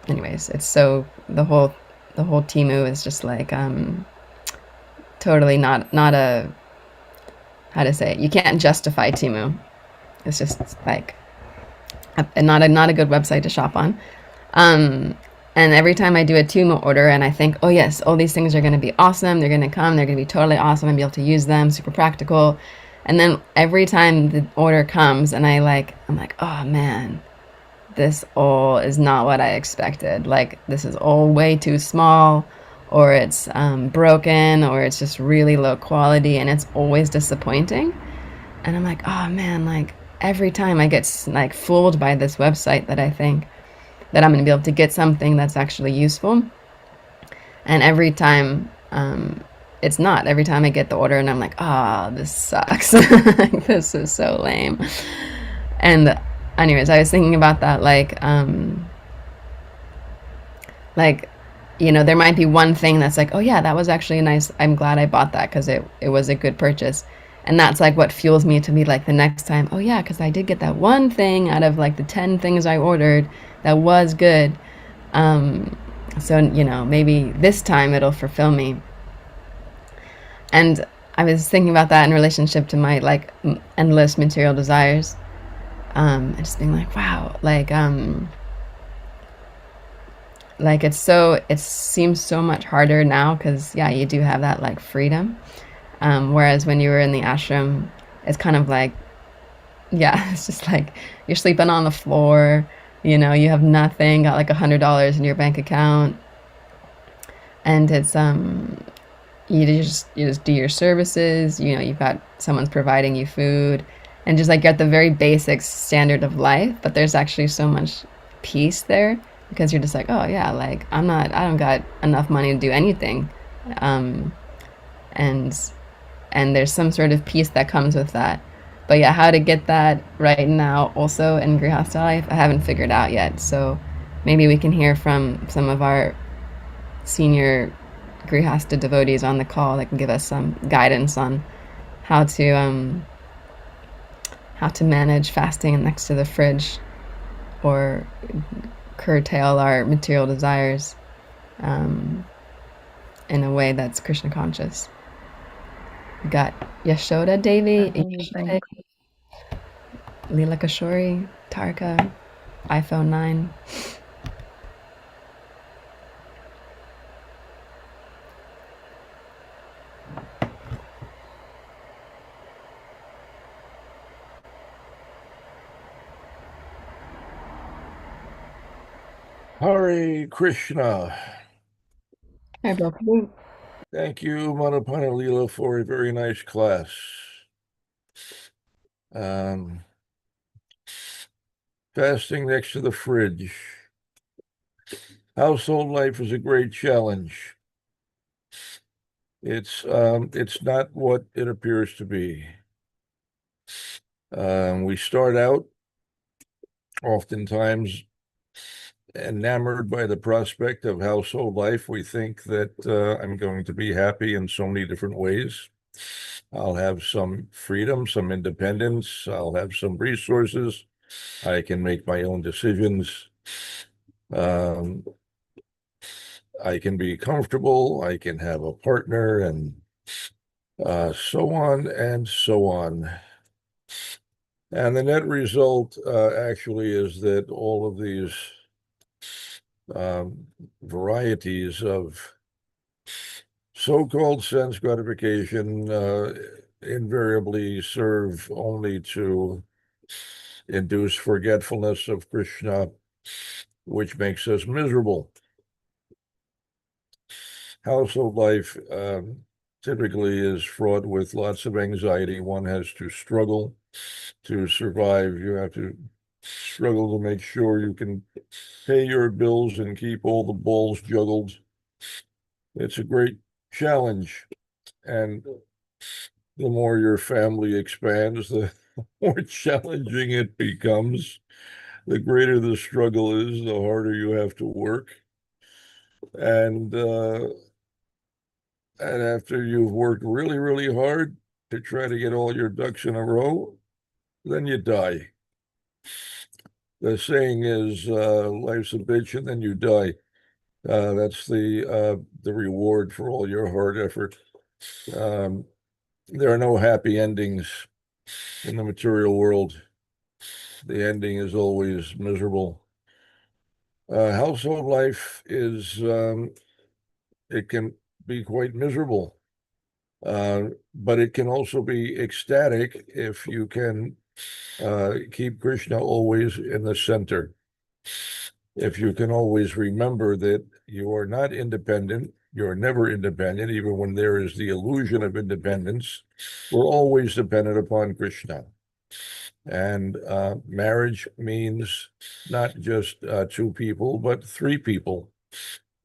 Anyways, it's so the whole Timu is just like totally not a, how to say it. You can't justify Timu. It's just like not a good website to shop on. Um, and every time I do a Tumo order and I think, oh yes, all these things are going to be awesome. They're going to come. They're going to be totally awesome and be able to use them. Super practical. And then every time the order comes and I'm like, oh man, this all is not what I expected. Like this is all way too small, or it's broken, or it's just really low quality, and it's always disappointing. And I'm like, oh man, like every time I get like fooled by this website that I think that I'm going to be able to get something that's actually useful. And every time it's not. Every time I get the order and I'm like, oh, this sucks. This is so lame. And anyways, I was thinking about that like there might be one thing that's like, oh yeah, that was actually a nice, I'm glad I bought that because it was a good purchase. And that's like what fuels me to be like the next time, oh yeah, because I did get that one thing out of like the 10 things I ordered that was good. So maybe this time it'll fulfill me. And I was thinking about that in relationship to my like endless material desires. And just being like, wow, like it seems so much harder now because yeah, you do have that like freedom. Whereas when you were in the ashram, it's kind of like, yeah, it's just like you're sleeping on the floor, you have nothing, got like $100 in your bank account, and it's you just do your services, you've got someone's providing you food, and just like you're at the very basic standard of life, but there's actually so much peace there because you're just like, oh yeah, like I don't got enough money to do anything. Um and and there's some sort of peace that comes with that. But yeah, how to get that right now also in Grihastha life, I haven't figured out yet. So maybe we can hear from some of our senior Grihastha devotees on the call that can give us some guidance on how to manage fasting next to the fridge or curtail our material desires in a way that's Krishna conscious. We got Yashoda Devi, Yashoda, Leela Kishori, Tarka, iPhone 9. Hare Krishna. Hi, Prabhu. Thank you, Manapana Leela, for a very nice class. Fasting next to the fridge. Household life is a great challenge. It's not what it appears to be. We start out oftentimes enamored by the prospect of household life. We think that I'm going to be happy in so many different ways. I'll have some freedom, some independence. I'll have some resources. I can make my own decisions. I can be comfortable. I can have a partner, and so on and so on. And the net result actually is that all of these varieties of so-called sense gratification invariably serve only to induce forgetfulness of Krishna, which makes us miserable. Household life typically is fraught with lots of anxiety. One has to struggle to survive. You have to struggle to make sure you can pay your bills and keep all the balls juggled. It's a great challenge. And the more your family expands, the more challenging it becomes. The greater the struggle is, the harder you have to work. And after you've worked really, really hard to try to get all your ducks in a row, then you die. The saying is, life's a bitch and then you die. That's the reward for all your hard effort. There are no happy endings in the material world. The ending is always miserable. Household life is, it can be quite miserable, but it can also be ecstatic if you can keep Krishna always in the center. If you can always remember that you are not independent, you're never independent, even when there is the illusion of independence, we're always dependent upon Krishna. And marriage means not just two people, but three people.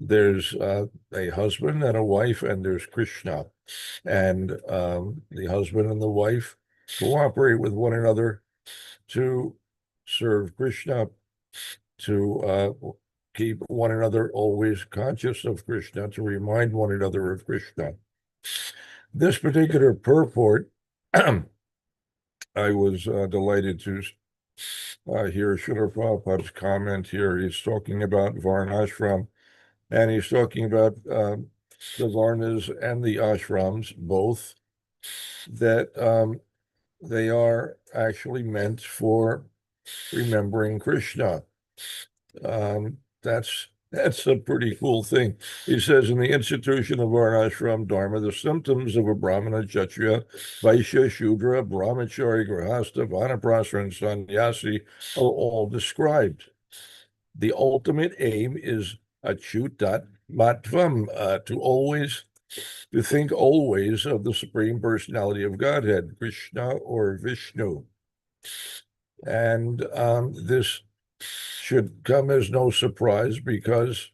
There's a husband and a wife, and there's Krishna. And the husband and the wife cooperate with one another to serve Krishna, to keep one another always conscious of Krishna, to remind one another of Krishna. This particular purport, I was delighted to hear Srila Prabhupada's comment here. He's talking about Varnashram, and he's talking about the Varnas and the Ashrams, both, that they are actually meant for remembering Krishna. That's a pretty cool thing. He says, in the institution of Varnashram Dharma, the symptoms of a Brahmana, Kshatriya, Vaishya, Shudra, Brahmachari, Grihastha, Vanaprastha, and Sannyasi are all described. The ultimate aim is achyutat matvam, to think always of the Supreme Personality of Godhead, Krishna or Vishnu. And this should come as no surprise, because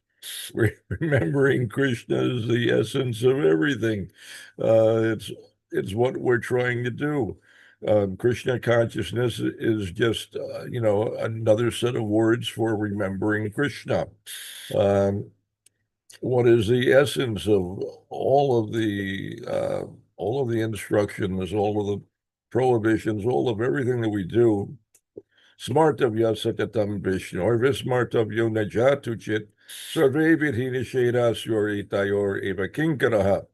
remembering Krishna is the essence of everything. It's what we're trying to do. Krishna consciousness is just another set of words for remembering Krishna. What is the essence of all of the instructions, all of the prohibitions, all of everything that we do? Smartavya satatam Vishnu, or vismartavyo najatu chit, sarve vidhi nishedasyor itayor eva kinkaraha.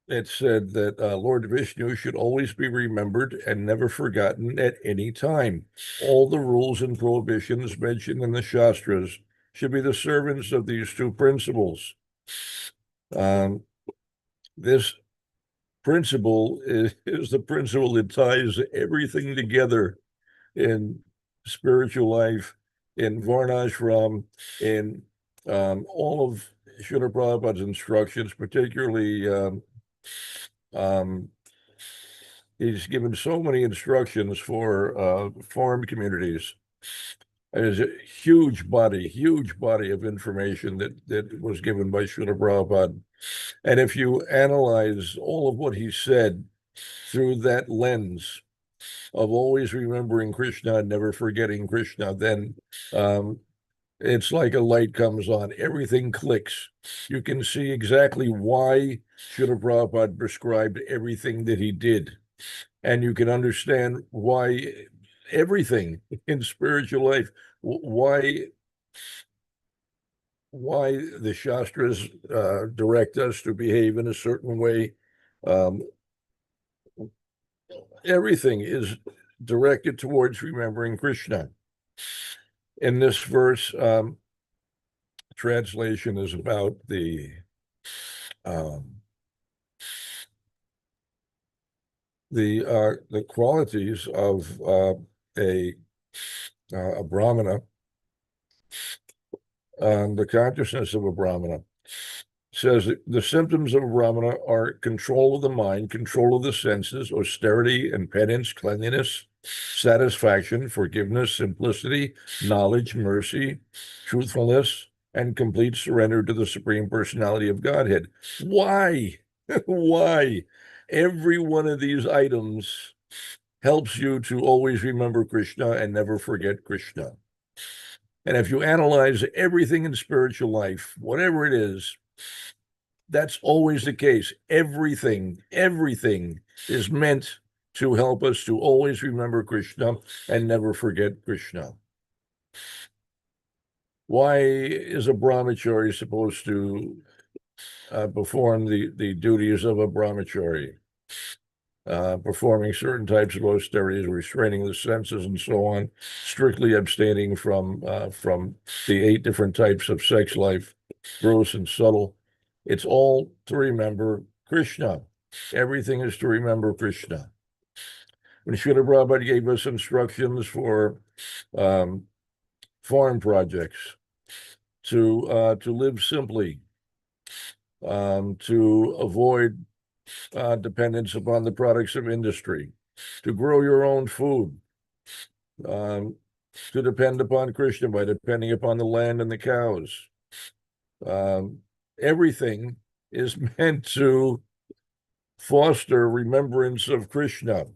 It said that Lord Vishnu should always be remembered and never forgotten at any time. All the rules and prohibitions mentioned in the Shastras should be the servants of these two principles. This principle is the principle that ties everything together in spiritual life, in Varnashram, in all of Srila Prabhupada's instructions, particularly he's given so many instructions for farm communities. There's a huge body of information that was given by Srila Prabhupada. And if you analyze all of what he said through that lens of always remembering Krishna and never forgetting Krishna, then it's like a light comes on. Everything clicks. You can see exactly why Srila Prabhupada prescribed everything that he did. And you can understand why everything in spiritual life, why the Shastras direct us to behave in a certain way. Everything is directed towards remembering Krishna. In this verse, translation is about the qualities of a Brahmana, the consciousness of a Brahmana. Says that the symptoms of a Brahmana are control of the mind, control of the senses, austerity and penance, cleanliness, satisfaction, forgiveness, simplicity, knowledge, mercy, truthfulness, and complete surrender to the Supreme Personality of Godhead. Why? Why? Every one of these items helps you to always remember Krishna and never forget Krishna. And if you analyze everything in spiritual life, whatever it is, that's always the case. Everything is meant to help us to always remember Krishna and never forget Krishna. Why is a brahmachari supposed to perform the duties of a brahmachari? Performing certain types of austerities, restraining the senses, and so on, strictly abstaining from the 8 different types of sex life, gross and subtle. It's all to remember Krishna. Everything is to remember Krishna. When Srila Prabhupada gave us instructions for farm projects, to live simply, to avoid dependence upon the products of industry, to grow your own food, to depend upon Krishna by depending upon the land and the cows. Everything is meant to foster remembrance of Krishna.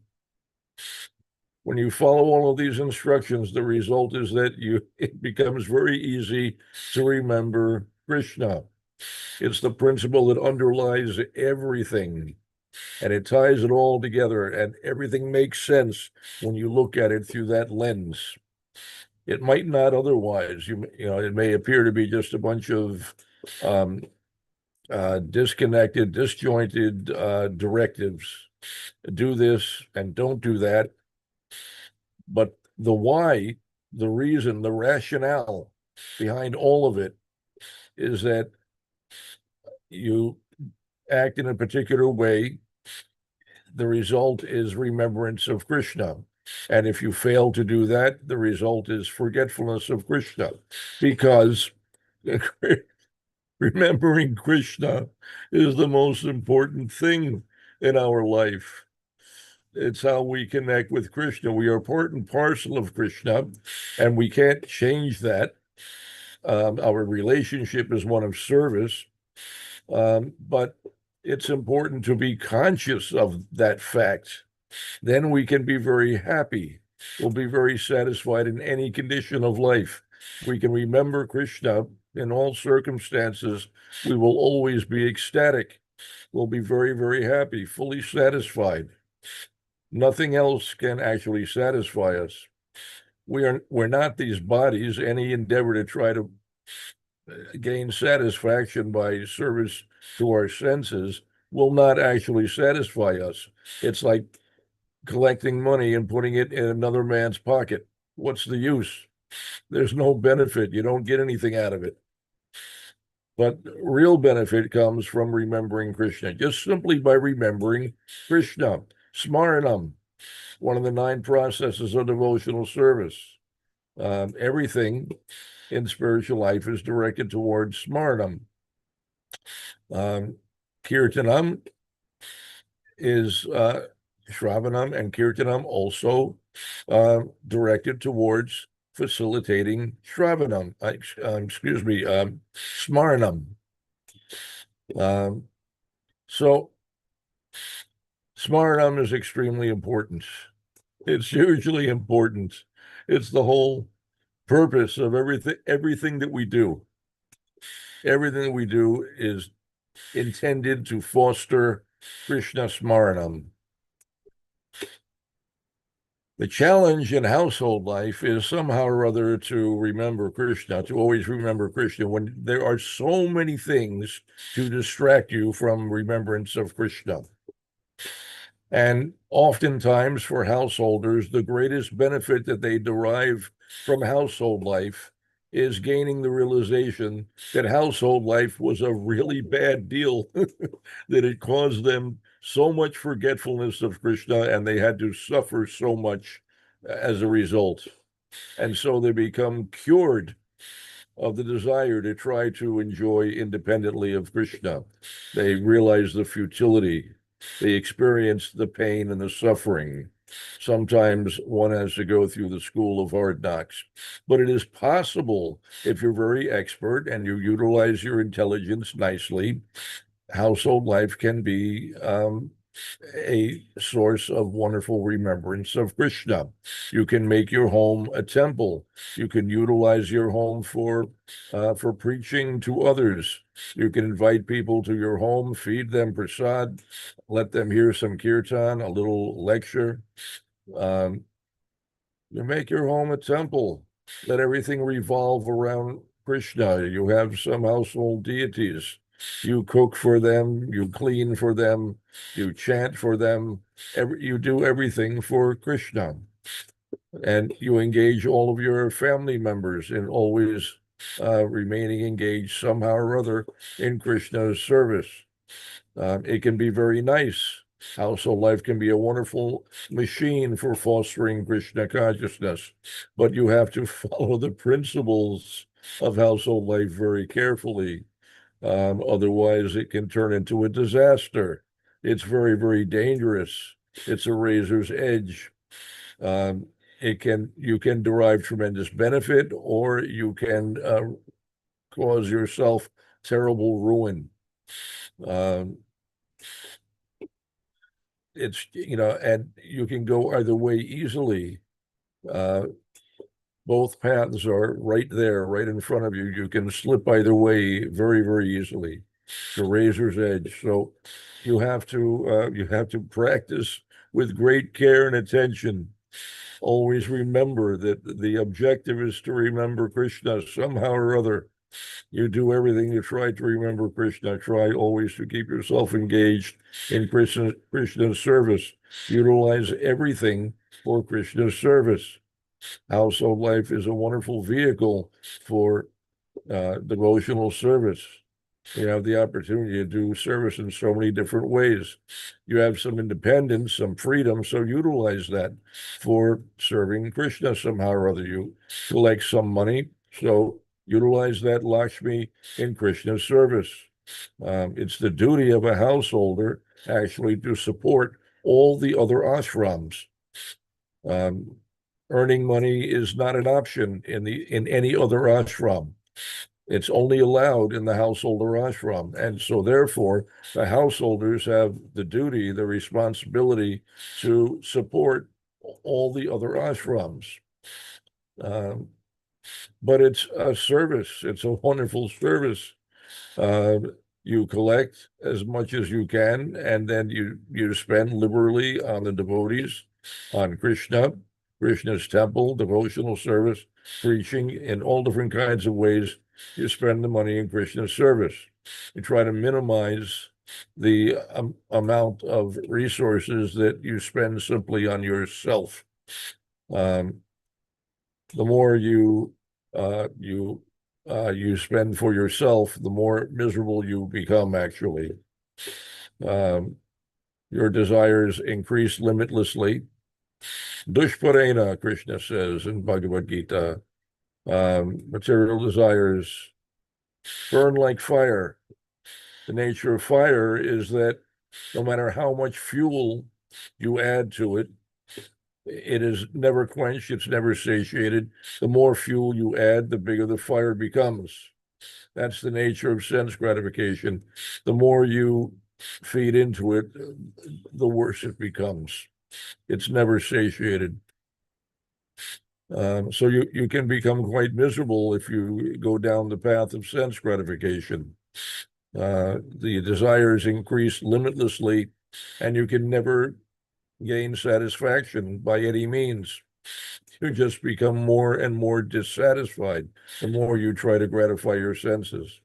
When you follow all of these instructions, the result is that it becomes very easy to remember Krishna. It's the principle that underlies everything, and it ties it all together, and everything makes sense when you look at it through that lens. It might not otherwise. You know, it may appear to be just a bunch of disconnected, disjointed directives. Do this and don't do that. But the why, the reason, the rationale behind all of it is that you act in a particular way. The result is remembrance of Krishna. And if you fail to do that, the result is forgetfulness of Krishna. Because remembering Krishna is the most important thing in our life. It's how we connect with Krishna. We are part and parcel of Krishna, and we can't change that. Our relationship is one of service, but it's important to be conscious of that fact. Then we can be very happy. We'll be very satisfied in any condition of life. We can remember Krishna in all circumstances. We will always be ecstatic. We'll be very, very happy, fully satisfied. Nothing else can actually satisfy us. We're not these bodies. Any endeavor to try to gain satisfaction by service to our senses will not actually satisfy us. It's like collecting money and putting it in another man's pocket. What's the use? There's no benefit. You don't get anything out of it. But real benefit comes from remembering Krishna, just simply by remembering Krishna. Smaranam, one of the 9 processes of devotional service. Everything in spiritual life is directed towards Smaranam. Kirtanam is Shravanam and Kirtanam also directed towards facilitating Shravanam, Smaranam. So Smaranam is extremely important. It's hugely important. It's the whole purpose of everything that we do. Everything that we do is intended to foster Krishna Smaranam. The challenge in household life is somehow or other to remember Krishna, to always remember Krishna, when there are so many things to distract you from remembrance of Krishna. And oftentimes for householders, the greatest benefit that they derive from household life is gaining the realization that household life was a really bad deal, that it caused them so much forgetfulness of Krishna, and they had to suffer so much as a result. And so they become cured of the desire to try to enjoy independently of Krishna. They realize the futility. They experience the pain and the suffering. Sometimes one has to go through the school of hard knocks, but it is possible if you're very expert and you utilize your intelligence nicely. Household life can be a source of wonderful remembrance of Krishna. You can make your home a temple. You can utilize your home for preaching to others. You can invite people to your home, feed them prasad, let them hear some kirtan, a little lecture. You make your home a temple. Let everything revolve around Krishna. You have some household deities. You cook for them, you clean for them, you chant for them. You do everything for Krishna. And you engage all of your family members in always remaining engaged somehow or other in Krishna's service. It can be very nice. Household life can be a wonderful machine for fostering Krishna consciousness, but you have to follow the principles of household life very carefully. Otherwise, it can turn into a disaster. It's very, very dangerous. It's a razor's edge. You can derive tremendous benefit, or you can cause yourself terrible ruin. It's, and you can go either way easily. Both paths are right there, right in front of you. You can slip either way very, very easily. The razor's edge. So you have to practice with great care and attention. Always remember that the objective is to remember Krishna somehow or other. You do everything to try to remember Krishna. Try always to keep yourself engaged in Krishna's service. Utilize everything for Krishna's service. Household life is a wonderful vehicle for devotional service. You have the opportunity to do service in so many different ways. You have some independence, some freedom, so utilize that for serving Krishna somehow or other. You collect some money, so utilize that Lakshmi in Krishna's service. It's the duty of a householder actually to support all the other ashrams. Earning money is not an option in any other ashram. It's only allowed in the householder ashram. And so therefore, the householders have the duty, the responsibility to support all the other ashrams. But it's a service. It's a wonderful service. You collect as much as you can, and then you spend liberally on the devotees, on Krishna's temple, devotional service, preaching in all different kinds of ways. You spend the money in Krishna's service. You try to minimize the amount of resources that you spend simply on yourself. The more you spend for yourself, the more miserable you become, actually. Your desires increase limitlessly. Dushparena, Krishna says in Bhagavad Gita. Material desires burn like fire. The nature of fire is that no matter how much fuel you add to it, it is never quenched, it's never satiated. The more fuel you add, the bigger the fire becomes. That's the nature of sense gratification. The more you feed into it, the worse it becomes. It's never satiated. So you can become quite miserable if you go down the path of sense gratification. The desires increase limitlessly, and you can never gain satisfaction by any means. You just become more and more dissatisfied the more you try to gratify your senses.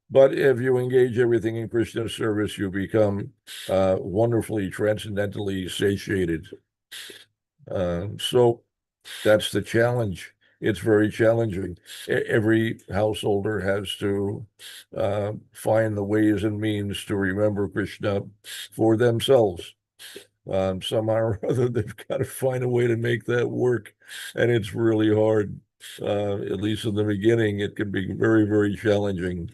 But if you engage everything in Krishna's service, you become wonderfully, transcendently satiated. So that's the challenge. It's very challenging. Every householder has to find the ways and means to remember Krishna for themselves. Somehow or other, they've got to find a way to make that work, and it's really hard. At least in the beginning, it can be very, very challenging.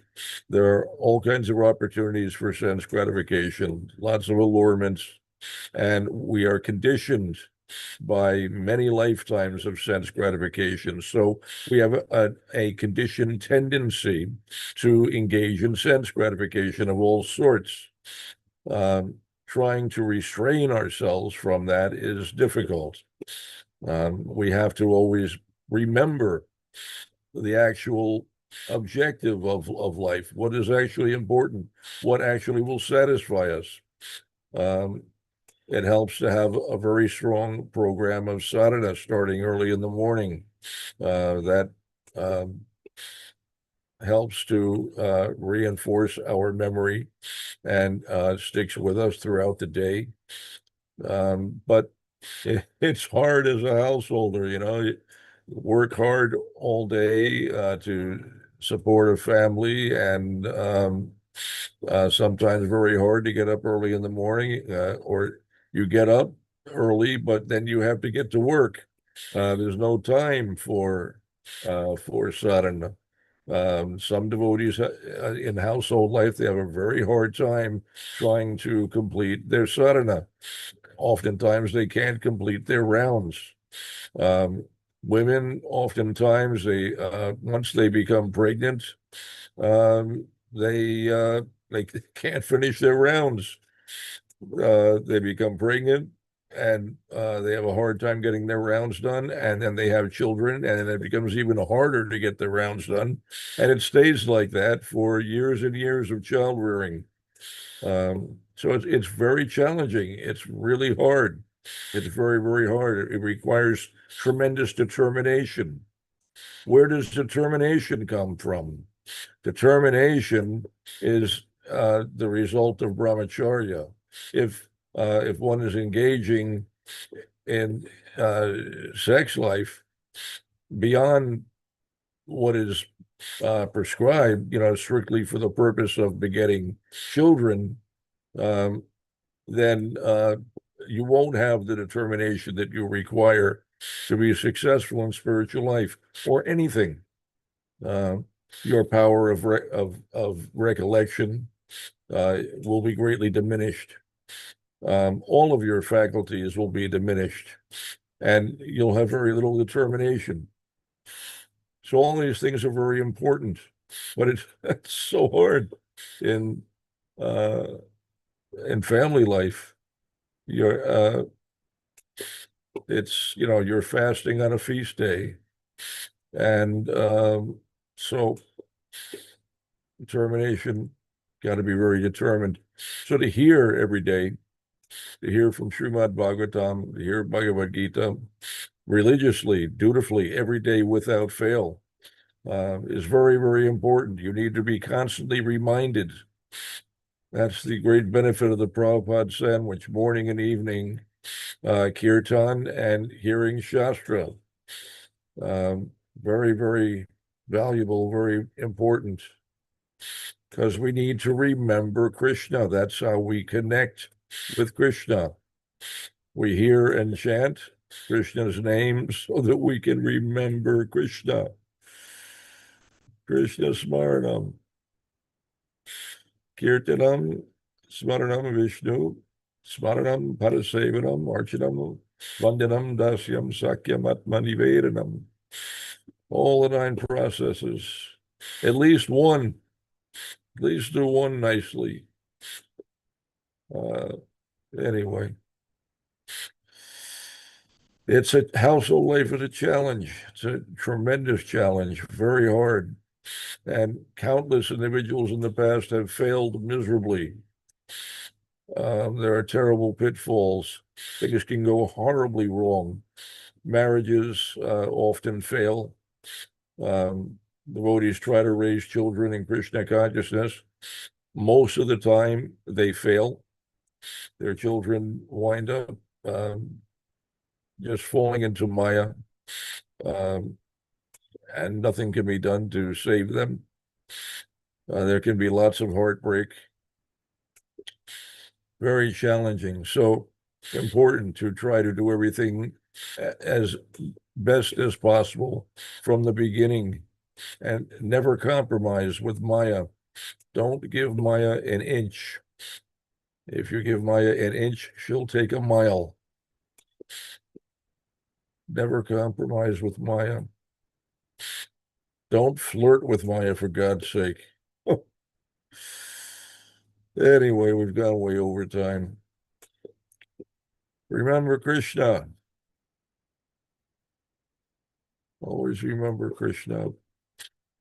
There are all kinds of opportunities for sense gratification, lots of allurements. And we are conditioned by many lifetimes of sense gratification. So we have a conditioned tendency to engage in sense gratification of all sorts. Trying to restrain ourselves from that is difficult. We have to always remember the actual objective of life, what is actually important, what actually will satisfy us. It helps to have a very strong program of sadhana starting early in the morning. That helps to reinforce our memory and sticks with us throughout the day. But it's hard as a householder, you work hard all day to support a family, and sometimes very hard to get up early in the morning, or you get up early, but then you have to get to work. There's no time for sadhana. Some devotees in household life, they have a very hard time trying to complete their sadhana. Oftentimes they can't complete their rounds. Women, oftentimes, they once they become pregnant, they can't finish their rounds. They become pregnant, and they have a hard time getting their rounds done, and then they have children, and then it becomes even harder to get their rounds done, and it stays like that for years and years of child rearing. So it's very challenging. It's really hard. It's very, very hard. It requires tremendous determination. Where does determination come from? Determination is the result of brahmacharya. If one is engaging in sex life beyond what is prescribed, strictly for the purpose of begetting children, then you won't have the determination that you require to be successful in spiritual life or anything. Your power of recollection will be greatly diminished. All of your faculties will be diminished, and you'll have very little determination. So all these things are very important, but it's so hard in family life. You're you're fasting on a feast day, and so determination, got to be very determined. So to hear every day, to hear from Srimad Bhagavatam, to hear Bhagavad Gita religiously, dutifully, every day without fail, is very, very important. You need to be constantly reminded. That's the great benefit of the Prabhupada sandwich, morning and evening, kirtan and hearing Shastra. Very, very valuable, very important, because we need to remember Krishna. That's how we connect with Krishna. We hear and chant Krishna's name so that we can remember Krishna. Krishna Smaranam. Kirtanam, Smaranam Vishnu, Smaranam Parasevanam, Archanam, Vandanam Dasyam Sakyam Atmanivedanam. All the 9 processes. At least one. At least do one nicely. Anyway. It's a household life is a challenge. It's a tremendous challenge, very hard. And countless individuals in the past have failed miserably. There are terrible pitfalls. Things can go horribly wrong. Marriages often fail. Devotees try to raise children in Krishna consciousness. Most of the time, they fail. Their children wind up just falling into Maya, and nothing can be done to save them. There can be lots of heartbreak. Very challenging. So important to try to do everything as best as possible from the beginning, and never compromise with Maya. Don't give Maya an inch. If you give Maya an inch, she'll take a mile. Never compromise with Maya. Don't flirt with Maya, for God's sake. Anyway, we've gone way over time. Remember Krishna. Always remember Krishna.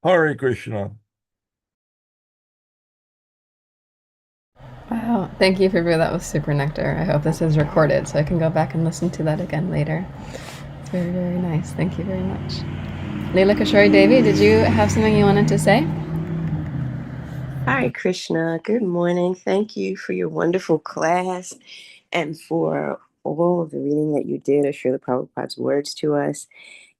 Hare Krishna. Wow, thank you, Prabhu. That was super nectar. I hope this is recorded so I can go back and listen to that again later. It's very, very nice. Thank you very much. Leela Kishore Devi, did you have something you wanted to say? Hi, Krishna. Good morning. Thank you for your wonderful class and for all of the reading that you did of Srila Prabhupada's words to us.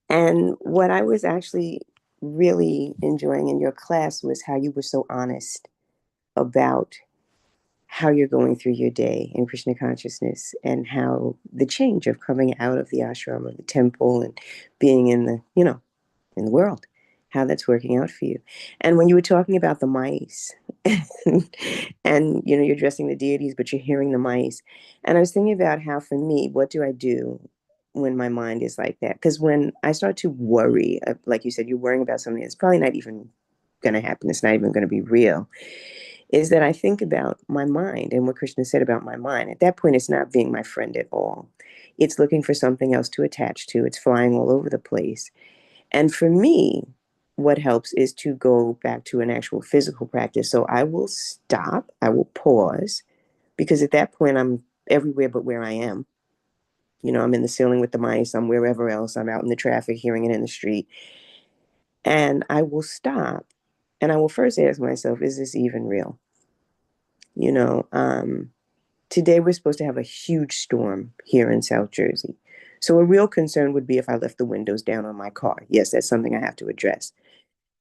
And what I was actually really enjoying in your class was how you were so honest about how you're going through your day in Krishna consciousness and how the change of coming out of the ashram or the temple and being in the, in the world, how that's working out for you. And when you were talking about the mice and you're addressing the deities, but you're hearing the mice. And I was thinking about how, for me, what do I do when my mind is like that? Because when I start to worry, like you said, you're worrying about something that's probably not even going to happen. It's not even going to be real. Is that I think about my mind and what Krishna said about my mind. At that point, it's not being my friend at all. It's looking for something else to attach to. It's flying all over the place. And for me, what helps is to go back to an actual physical practice. So I will stop, I will pause, because at that point I'm everywhere but where I am. I'm in the ceiling with the mice, I'm wherever else, I'm out in the traffic, hearing it in the street. And I will stop and I will first ask myself, is this even real? You know, Today we're supposed to have a huge storm here in South Jersey. So a real concern would be if I left the windows down on my car. Yes, that's something I have to address.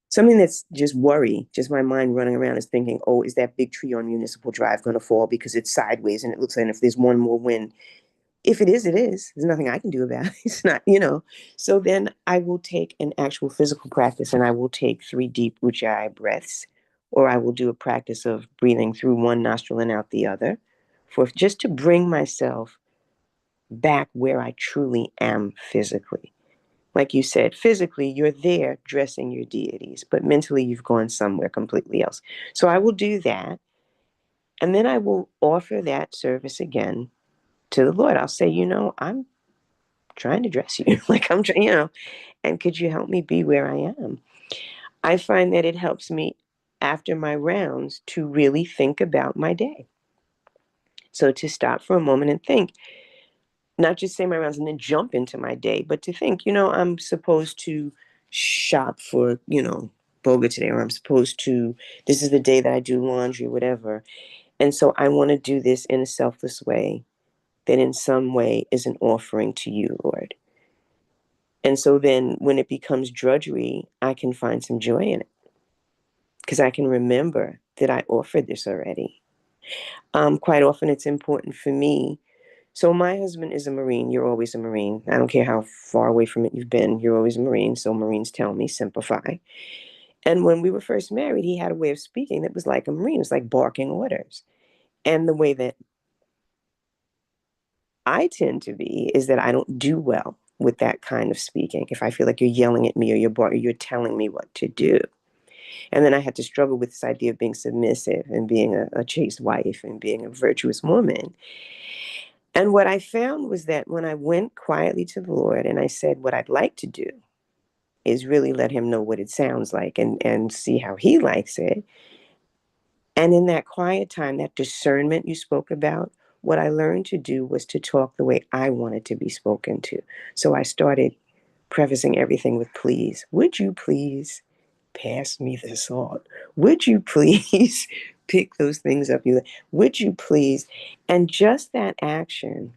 Something that's just worry, just my mind running around is thinking, oh, is that big tree on Municipal Drive going to fall because it's sideways and it looks like if there's one more wind, if it is, it is. There's nothing I can do about it. It's not. So then I will take an actual physical practice and I will take 3 deep Ujjayi breaths, or I will do a practice of breathing through one nostril and out the other, for just to bring myself back where I truly am physically. Like you said, physically, you're there dressing your deities, but mentally, you've gone somewhere completely else. So I will do that. And then I will offer that service again to the Lord. I'll say, I'm trying to dress you. Like I'm trying, and could you help me be where I am? I find that it helps me after my rounds to really think about my day. So to stop for a moment and think, not just say my rounds and then jump into my day, but to think, I'm supposed to shop for, boga today, or I'm supposed to, this is the day that I do laundry, whatever. And so I want to do this in a selfless way that in some way is an offering to you, Lord. And so then when it becomes drudgery, I can find some joy in it because I can remember that I offered this already. Quite often it's important for me. So my husband is a Marine. You're always a Marine. I don't care how far away from it you've been. You're always a Marine. So Marines tell me, simplify. And when we were first married, he had a way of speaking that was like a Marine. It was like barking orders. And the way that I tend to be is that I don't do well with that kind of speaking. If I feel like you're yelling at me or you're telling me what to do. And then I had to struggle with this idea of being submissive and being a chaste wife and being a virtuous woman. And what I found was that when I went quietly to the Lord and I said, what I'd like to do is really let him know what it sounds like and see how he likes it. And in that quiet time, that discernment you spoke about, what I learned to do was to talk the way I wanted to be spoken to. So I started prefacing everything with please. Would you please pass me the salt? Would you please pick those things up? Would you please? And just that action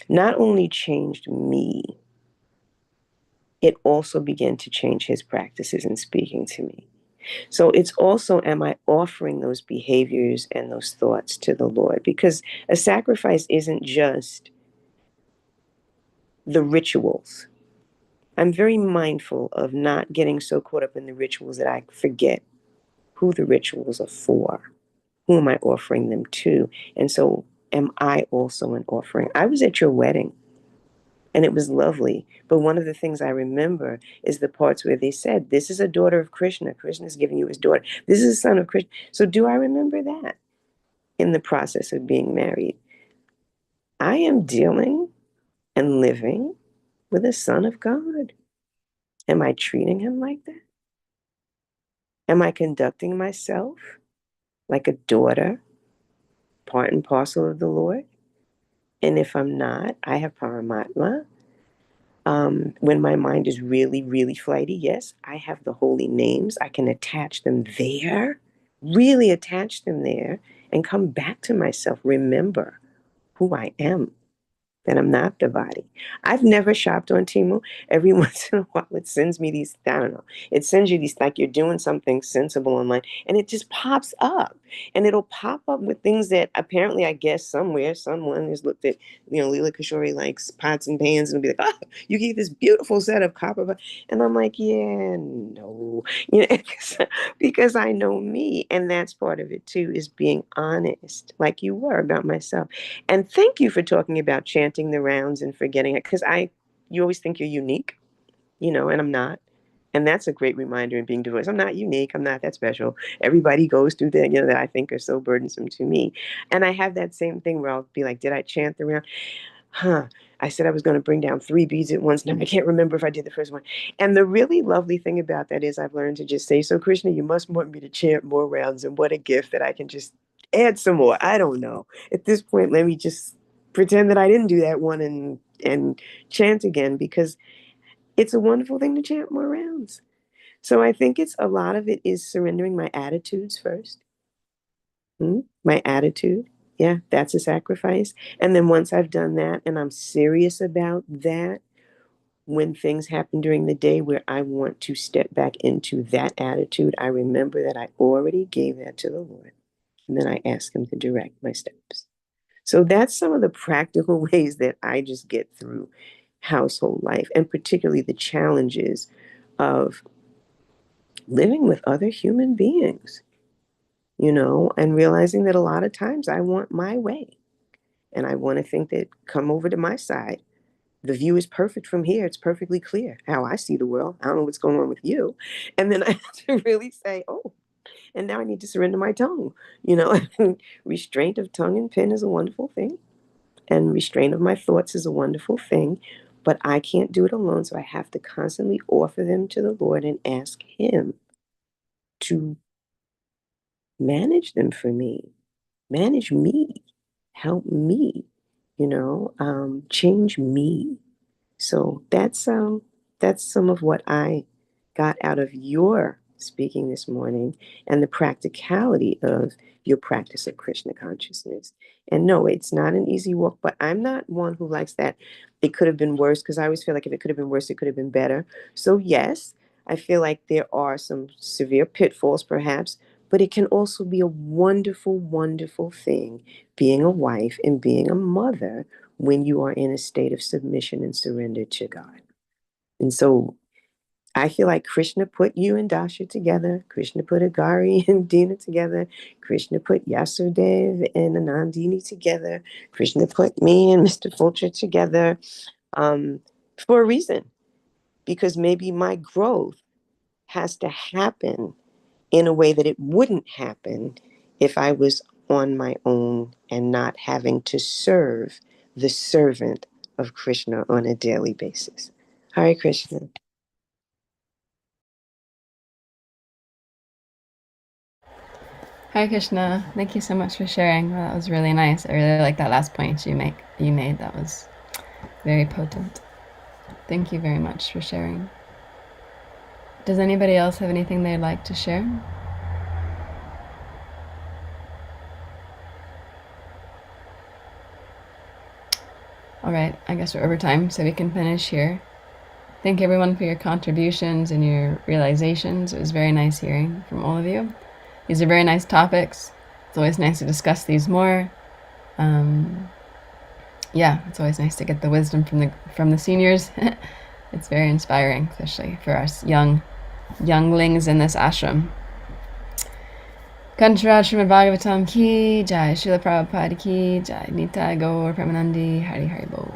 not only changed me, it also began to change his practices in speaking to me. So it's also, am I offering those behaviors and those thoughts to the Lord? Because a sacrifice isn't just the rituals. I'm very mindful of not getting so caught up in the rituals that I forget who the rituals are for. Who am I offering them to? And so am I also an offering? I was at your wedding and it was lovely. But one of the things I remember is the parts where they said, this is a daughter of Krishna. Krishna is giving you his daughter. This is a son of Krishna. So do I remember that in the process of being married? I am dealing and living with a son of God. Am I treating him like that? Am I conducting myself like a daughter, part and parcel of the Lord? And if I'm not, I have Paramatma. When my mind is really, really flighty, yes, I have the holy names. I can attach them there, really attach them there, and come back to myself. Remember who I am, that I'm not the body. I've never shopped on Temu. Every once in a while, it sends me these, I don't know, it sends you these, like you're doing something sensible online, and it just pops up. And it'll pop up with things that apparently, I guess, somewhere, someone has looked at, Leela Kishore likes pots and pans and be like, oh, you get this beautiful set of copper. And I'm like, yeah, no, because I know me. And that's part of it too, is being honest, like you were about myself. And thank you for talking about chanting the rounds and forgetting it, because you always think you're unique, and I'm not. And that's a great reminder in being divorced. I'm not unique. I'm not that special. Everybody goes through that, that I think are so burdensome to me. And I have that same thing where I'll be like, did I chant the round? I said I was going to bring down 3 beads at once. Now I can't remember if I did the first one. And the really lovely thing about that is I've learned to just say, so Krishna, you must want me to chant more rounds. And what a gift that I can just add some more. I don't know. At this point, let me just pretend that I didn't do that one and chant again, because it's a wonderful thing to chant more rounds. So I think a lot of it is surrendering my attitudes first. My attitude. Yeah, that's a sacrifice. And then once I've done that and I'm serious about that, when things happen during the day where I want to step back into that attitude, I remember that I already gave that to the Lord. And then I ask him to direct my steps. So that's some of the practical ways that I just get through household life, and particularly the challenges of living with other human beings, and realizing that a lot of times I want my way. And I want to think that, come over to my side. The view is perfect from here. It's perfectly clear how I see the world. I don't know what's going on with you. And then I have to really say, oh, and now I need to surrender my tongue. Restraint of tongue and pen is a wonderful thing. And restraint of my thoughts is a wonderful thing. But I can't do it alone. So I have to constantly offer them to the Lord and ask him to manage them for me, manage me, help me, change me. So that's some of what I got out of your speaking this morning, and the practicality of your practice of Krishna consciousness. And no, it's not an easy walk, but I'm not one who likes that it could have been worse, because I always feel like if it could have been worse, it could have been better. So yes, I feel like there are some severe pitfalls perhaps, but it can also be a wonderful, wonderful thing being a wife and being a mother when you are in a state of submission and surrender to God. And so I feel like Krishna put you and Dasha together. Krishna put Nagari and Dina together. Krishna put Yasudev and Anandini together. Krishna put me and Mr. Fulcher together for a reason. Because maybe my growth has to happen in a way that it wouldn't happen if I was on my own and not having to serve the servant of Krishna on a daily basis. Hare Krishna. Hare Krishna. Thank you so much for sharing. Well, that was really nice. I really like that last point you made. That was very potent. Thank you very much for sharing. Does anybody else have anything they'd like to share? All right, I guess we're over time, so we can finish here. Thank everyone for your contributions and your realizations. It was very nice hearing from all of you. These are very nice topics. It's always nice to discuss these more. It's always nice to get the wisdom from the seniors. It's very inspiring, especially for us younglings in this ashram. Kancharat Srimad Bhagavatam ki jai, Srila Prabhupada ki jai, Nitai Gaur Premanandi, Hari Hari Bol.